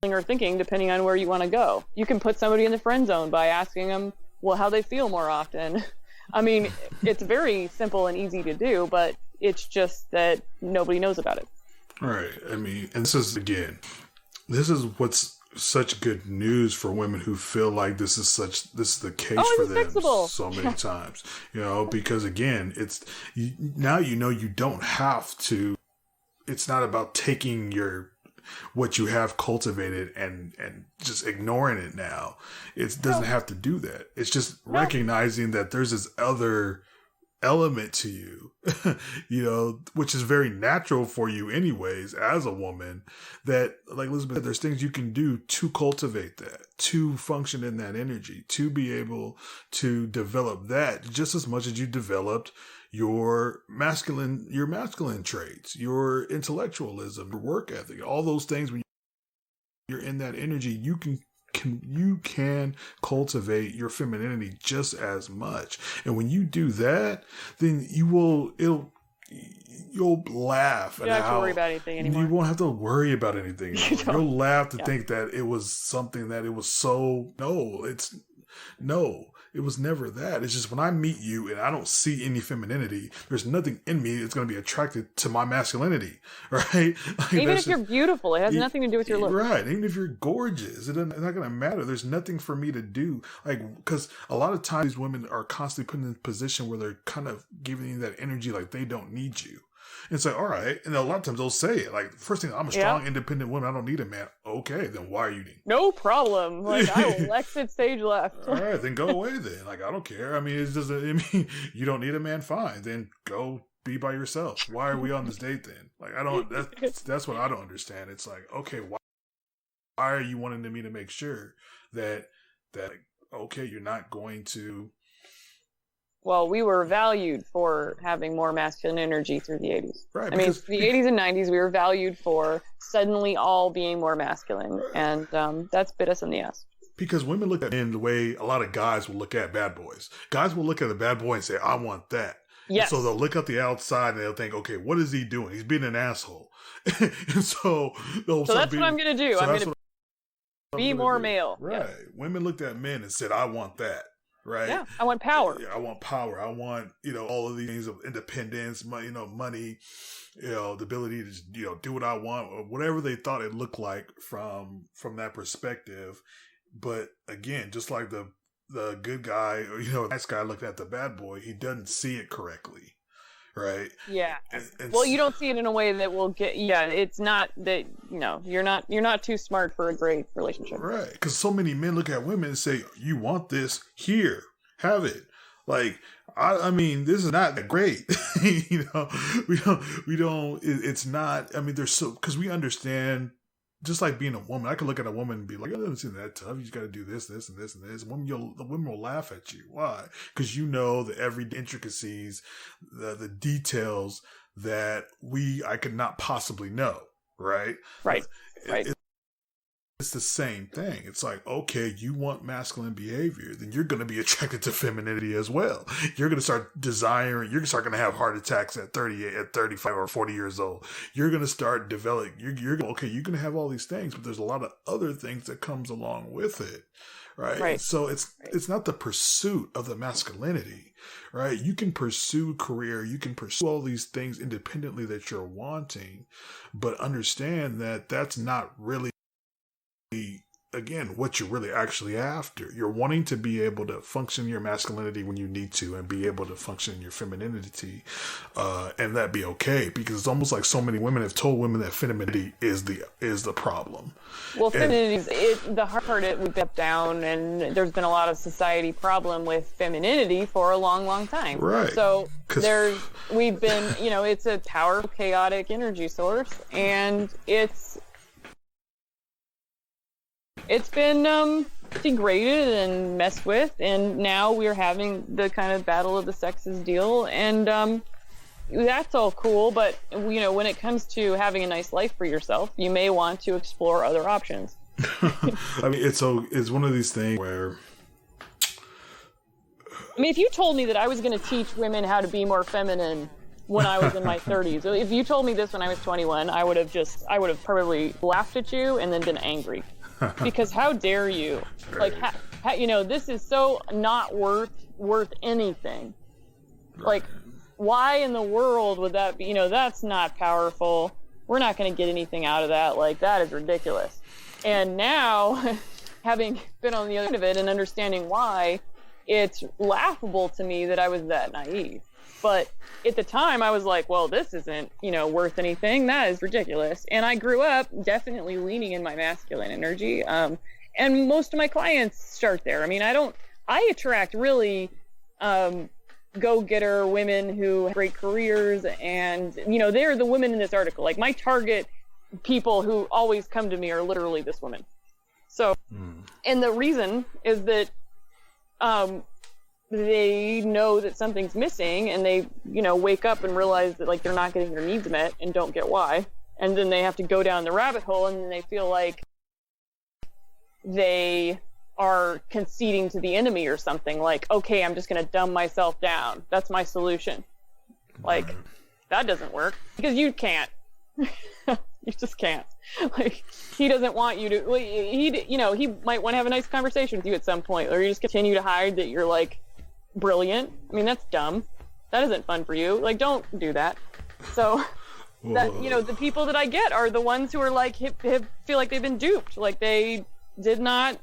or thinking, depending on where you want to go. You can put somebody in the friend zone by asking them, how they feel more often. I mean, it's very simple and easy to do, but it's just that nobody knows about it. Right. I mean, and this is what's such good news for women who feel like this is the case for them fixable. So many times, because again, now you don't have to. It's not about taking what you have cultivated and just ignoring it now. It doesn't have to do that. It's just recognizing that there's this other element to you, which is very natural for you anyways as a woman, that, like Elizabeth said, there's things you can do to cultivate that, to function in that energy, to be able to develop that just as much as you developed your masculine traits, your intellectualism, your work ethic, all those things. When you're in that energy, you can cultivate your femininity just as much. And when you do that, then you'll laugh. You don't have to worry about anything anymore. You won't have to worry about anything anymore. You'll laugh to think that it was something that it was so. It was never that. It's just when I meet you and I don't see any femininity, there's nothing in me that's going to be attracted to my masculinity, right? Like, even if you're beautiful, it has nothing to do with your look. Right. Even if you're gorgeous, it's not going to matter. There's nothing for me to do. Like, because a lot of times these women are constantly put in a position where they're kind of giving you that energy like they don't need you. And it's like, all right. And a lot of times they'll say it. Like, first thing, I'm a strong, independent woman. I don't need a man. Okay, then why are you needing? No problem. Like, I will exit stage left. All right, then go away then. Like, I don't care. I mean, you don't need a man. Fine. Then go be by yourself. Why are we on this date then? Like, that's what I don't understand. It's like, okay, why are you wanting me to make sure that okay, you're not going to. Well, we were valued for having more masculine energy through the 80s. Right. I mean, the 80s and 90s, we were valued for suddenly all being more masculine. And that's bit us in the ass. Because women look at men the way a lot of guys will look at bad boys. Guys will look at a bad boy and say, I want that. And Yes. so they'll look at the outside and they'll think, okay, what is he doing? He's being an asshole. And so they'll So that's what I'm going to do. so I'm that's going what to I'm be gonna more do. male. Right. Yes. Women looked at men and said, I want that. Right. Yeah. I want power. Yeah, I want power. I want, all of these things of independence, money, the ability to, do what I want, or whatever they thought it looked like from that perspective. But again, just like the good guy, or, nice guy looking at the bad boy, he doesn't see it correctly. Right. Yeah. And Well, you don't see it in a way that will get. Yeah, it's not that. You're not too smart for a great relationship. Right. Because so many men look at women and say, "You want this? Here, have it." Like, I mean, this is not that great. We don't. It's not. I mean, there's because we understand. Just like being a woman, I could look at a woman and be like, "It doesn't seem that tough. You just got to do this, this, and this, and this." The women will laugh at you. Why? Because you know the every intricacies, the details that I could not possibly know. Right. Right. Right. It's the same thing. It's like, okay, you want masculine behavior, then you're going to be attracted to femininity as well. You're going to start desiring, you're going to have heart attacks at 38, at 35 or 40 years old. You're going to start developing, you're going to have all these things, but there's a lot of other things that comes along with it. Right. So it's not the pursuit of the masculinity, right? You can pursue career, you can pursue all these things independently that you're wanting, but understand that that's not really, again, what you're really actually after. You're wanting to be able to function your masculinity when you need to and be able to function in your femininity, and that be okay, because it's almost like so many women have told women that femininity is the problem. Well, femininity is the hard part. We've been up down, and there's been a lot of society problem with femininity for a long, long time. Right. So we've been, it's a powerful, chaotic energy source, and it's been degraded and messed with, and now we're having the kind of battle of the sexes deal, and that's all cool, but when it comes to having a nice life for yourself, you may want to explore other options. I mean, it's one of these things where, I mean, if you told me that I was going to teach women how to be more feminine when I was in my 30s, if you told me this when I was 21, I would have probably laughed at you and then been angry. Because how dare you? Right. Like, this is so not worth anything. Right. Like, why in the world would that be? That's not powerful. We're not going to get anything out of that. Like, that is ridiculous. And now, having been on the other end of it and understanding why, it's laughable to me that I was that naive. But at the time, I was like, well, this isn't, worth anything. That is ridiculous. And I grew up definitely leaning in my masculine energy. And most of my clients start there. I mean, I attract really go-getter women who have great careers. And, they're the women in this article. Like, my target people who always come to me are literally this woman. So, and the reason is that they know that something's missing, and they, wake up and realize that, like, they're not getting their needs met and don't get why. And then they have to go down the rabbit hole, and then they feel like they are conceding to the enemy or something. Like, okay, I'm just going to dumb myself down. That's my solution. Like, that doesn't work, because you can't. You just can't. Like, he doesn't want you to. He might want to have a nice conversation with you at some point, or you just continue to hide that you're, like, brilliant. I mean, that's dumb. That isn't fun for you. Like, don't do that. So that, the people that I get are the ones who are like, feel like they've been duped. Like, they did not,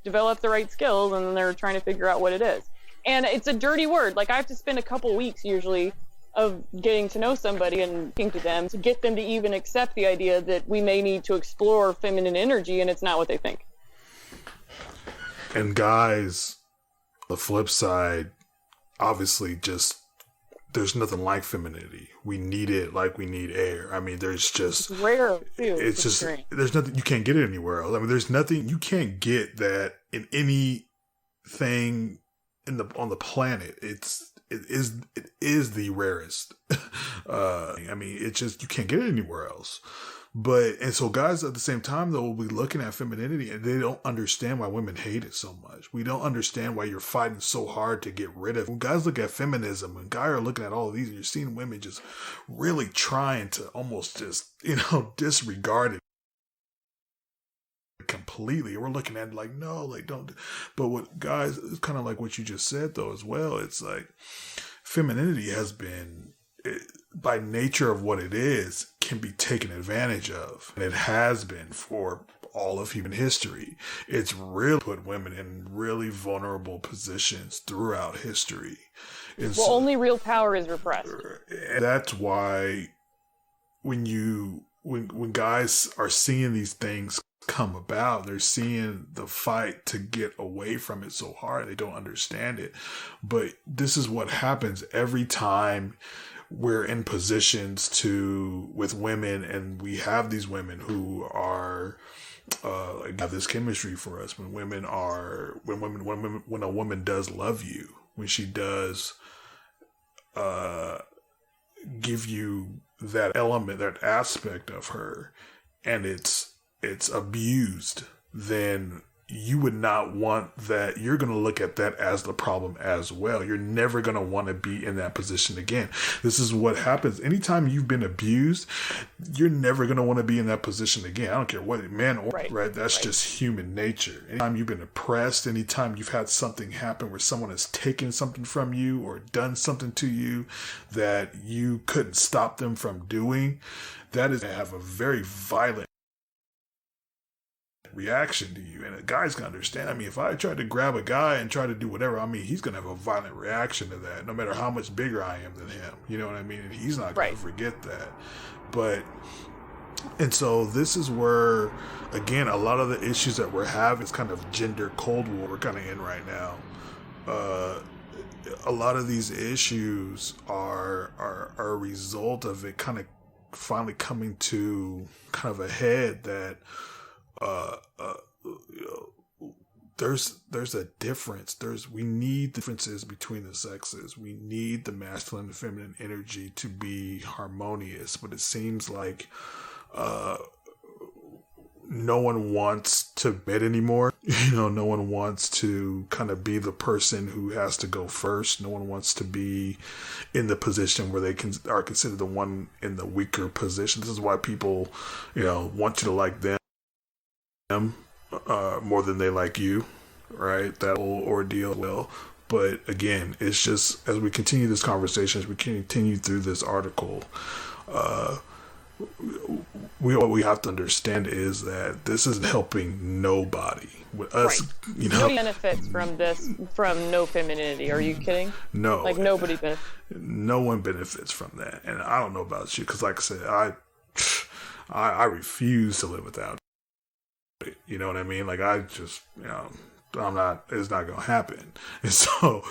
develop the right skills, and they're trying to figure out what it is. And it's a dirty word. Like, I have to spend a couple weeks usually of getting to know somebody and talking to them to get them to even accept the idea that we may need to explore feminine energy, and it's not what they think. And guys, the flip side, obviously, just there's nothing like femininity. We need it like we need air. I mean, there's just it's rare too. It's just strange. There's nothing you can't get it anywhere else. I mean, there's nothing you can't get that in anything on the planet. It is the rarest. I mean, it's just you can't get it anywhere else. And so guys at the same time though will be looking at femininity and they don't understand why women hate it so much. We don't understand why you're fighting so hard to get rid of it. When guys look at feminism and guys are looking at all of these and you're seeing women just really trying to almost just, disregard it completely. We're looking at it like, no, like don't. But what guys, it's kind of like what you just said though as well. It's like femininity has been, by nature of what it is, can be taken advantage of. And it has been for all of human history. It's really put women in really vulnerable positions throughout history. And well, only real power is repressed. And that's why when guys are seeing these things come about, they're seeing the fight to get away from it so hard, they don't understand it. But this is what happens every time we're in positions with women, and we have these women who are have this chemistry for us. When a woman does love you, when she does give you that element, that aspect of her, and it's abused, then you would not want that. You're going to look at that as the problem as well. You're never going to want to be in that position again. This is what happens. Anytime you've been abused, you're never going to want to be in that position again. I don't care what, man or right. That's just human nature. Anytime you've been oppressed, anytime you've had something happen where someone has taken something from you or done something to you that you couldn't stop them from doing, that is to have a very violent reaction to you. And a guy's gonna understand. I mean, if I try to grab a guy and try to do whatever, I mean, he's gonna have a violent reaction to that, no matter how much bigger I am than him. You know what I mean? And he's not gonna forget that. And so this is where, again, a lot of the issues that we're having is kind of gender cold war we're kind of in right now. A lot of these issues are a result of it kind of finally coming to kind of a head that there's a difference. We need differences between the sexes. We need the masculine and feminine energy to be harmonious, but it seems like no one wants to bed anymore. No one wants to kind of be the person who has to go first. No one wants to be in the position where they are considered the one in the weaker position. This is why people, want you to like them more than they like you, right? That whole ordeal. Well, but again, it's just as we continue this conversation, as we continue through this article, what we have to understand is that this isn't helping nobody. With us, nobody benefits from this, from no femininity. Are you kidding? No, like nobody benefits. No one benefits from that, and I don't know about you, because like I said, I refuse to live without it. You know what I mean? Like I just, it's not going to happen. And so,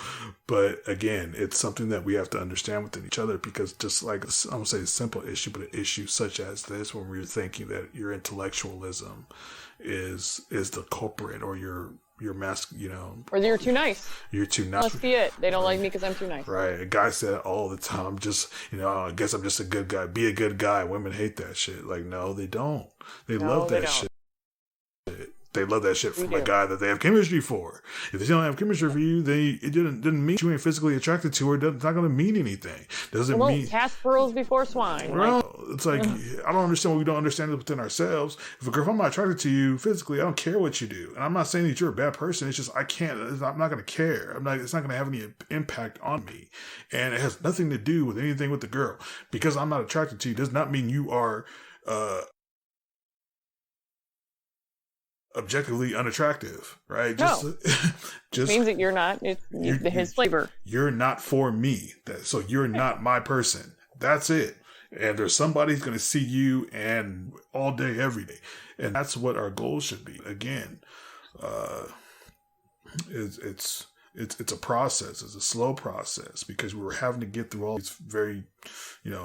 but again, it's something that we have to understand within each other, because just like, I'm going to say a simple issue, but an issue such as this, when we're thinking that your intellectualism is the culprit, or your mask, or you're too nice. You're too nice. Must be it. They don't like me because I'm too nice. Right. A guy said all the time, I'm just, I guess I'm just a good guy. Be a good guy. Women hate that shit. Like, no, they don't. They love that shit. They love that shit from a guy that they have chemistry for. If they don't have chemistry for you, it didn't mean you ain't physically attracted to her. It's not going to mean anything. Doesn't mean cast pearls before swine. Well, it's like I don't understand what we don't understand within ourselves. If I'm not attracted to you physically, I don't care what you do. And I'm not saying that you're a bad person. It's just I'm not going to care. It's not going to have any impact on me, and it has nothing to do with anything with the girl. Because I'm not attracted to you does not mean you are objectively unattractive, right? Just means that you're not. It's his flavor. You're not for me. So you're not my person. That's it. And there's somebody who's going to see you and all day, every day. And that's what our goal should be. Again, it's a process. It's a slow process, because we were having to get through all these very,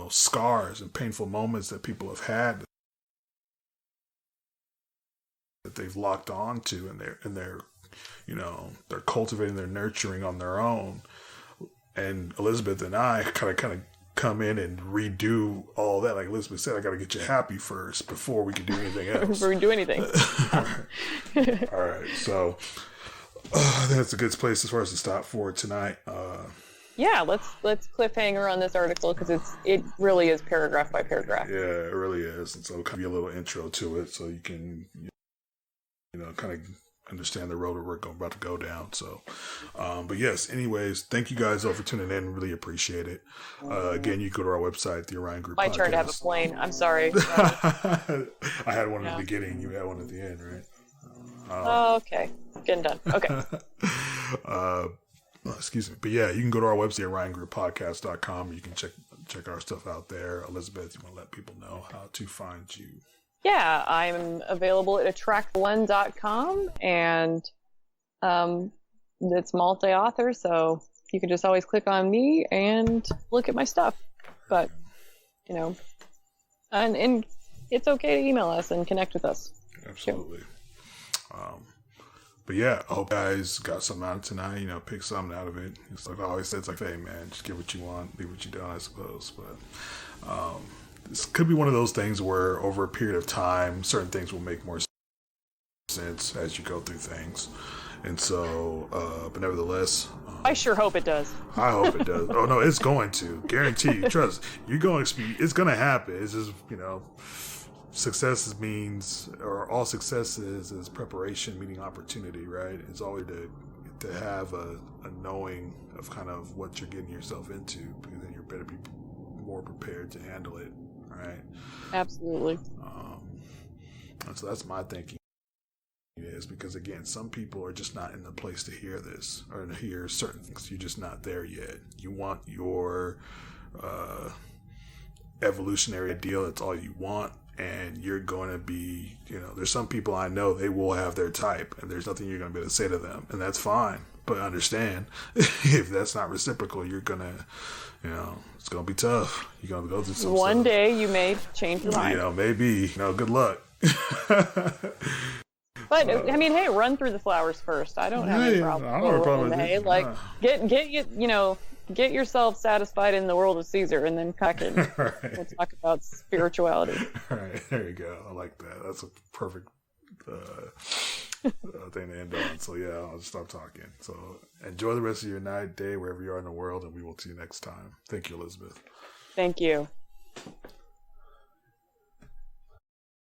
scars and painful moments that people have had, that they've locked on to, and they're cultivating, they're nurturing on their own. And Elizabeth and I kind of come in and redo all that. Like Elizabeth said, I got to get you happy first before we can do anything else. Before we do anything. All right. So I think that's a good place as far as to stop for tonight. Yeah, let's cliffhanger on this article because it really is paragraph by paragraph. Yeah, it really is. And so kind of a little intro to it so you can, kind of understand the road that we're about to go down. So, but yes, anyways, thank you guys all for tuning in. Really appreciate it. Again, you go to our website, the Orion Group My Podcast. turn to have a plane. I'm sorry. I had one at the beginning. You had one at the end, right? Okay. Getting done. Okay. Excuse me. But yeah, you can go to our website, orionggrouppodcast.com. You can check our stuff out there. Elizabeth, you want to let people know how to find you? Yeah, I'm available at attractone.com, and it's multi-author, so you can just always click on me and look at my stuff. But, and it's okay to email us and connect with us. Absolutely. But yeah, I hope you guys got something out of tonight, pick something out of it. It's like I always say, it's like, hey man, just get what you want, leave what you don't, I suppose. But this could be one of those things where over a period of time, certain things will make more sense as you go through things. And so, but nevertheless, I sure hope it does. I hope it does. Oh no, it's going to, guarantee you. Trust, it's going to happen. It's just, success means, or all success is preparation meeting opportunity, right? It's always to have a knowing of kind of what you're getting yourself into, because then you're better be more prepared to handle it, right? Absolutely. And so that's my thinking is, because again, some people are just not in the place to hear this or to hear certain things. You're just not there yet. You want your evolutionary ideal. That's all you want. And you're going to be, there's some people I know, they will have their type, and there's nothing you're going to be able to say to them, and that's fine. But understand, if that's not reciprocal, you're going to, it's going to be tough. You're going to go through some One stuff. day you may change your mind. Maybe, good luck. But I mean, hey, run through the flowers first. I don't have any problem. I don't have a problem with hey, it. like get yourself satisfied in the world of Caesar, and then Right. we'll talk about spirituality. All right, there you go. I like that. That's a perfect thing to end on. So yeah, I'll just stop talking. So enjoy the rest of your night, day, wherever you are in the world, and we will see you next time. Thank you, Elizabeth. Thank you.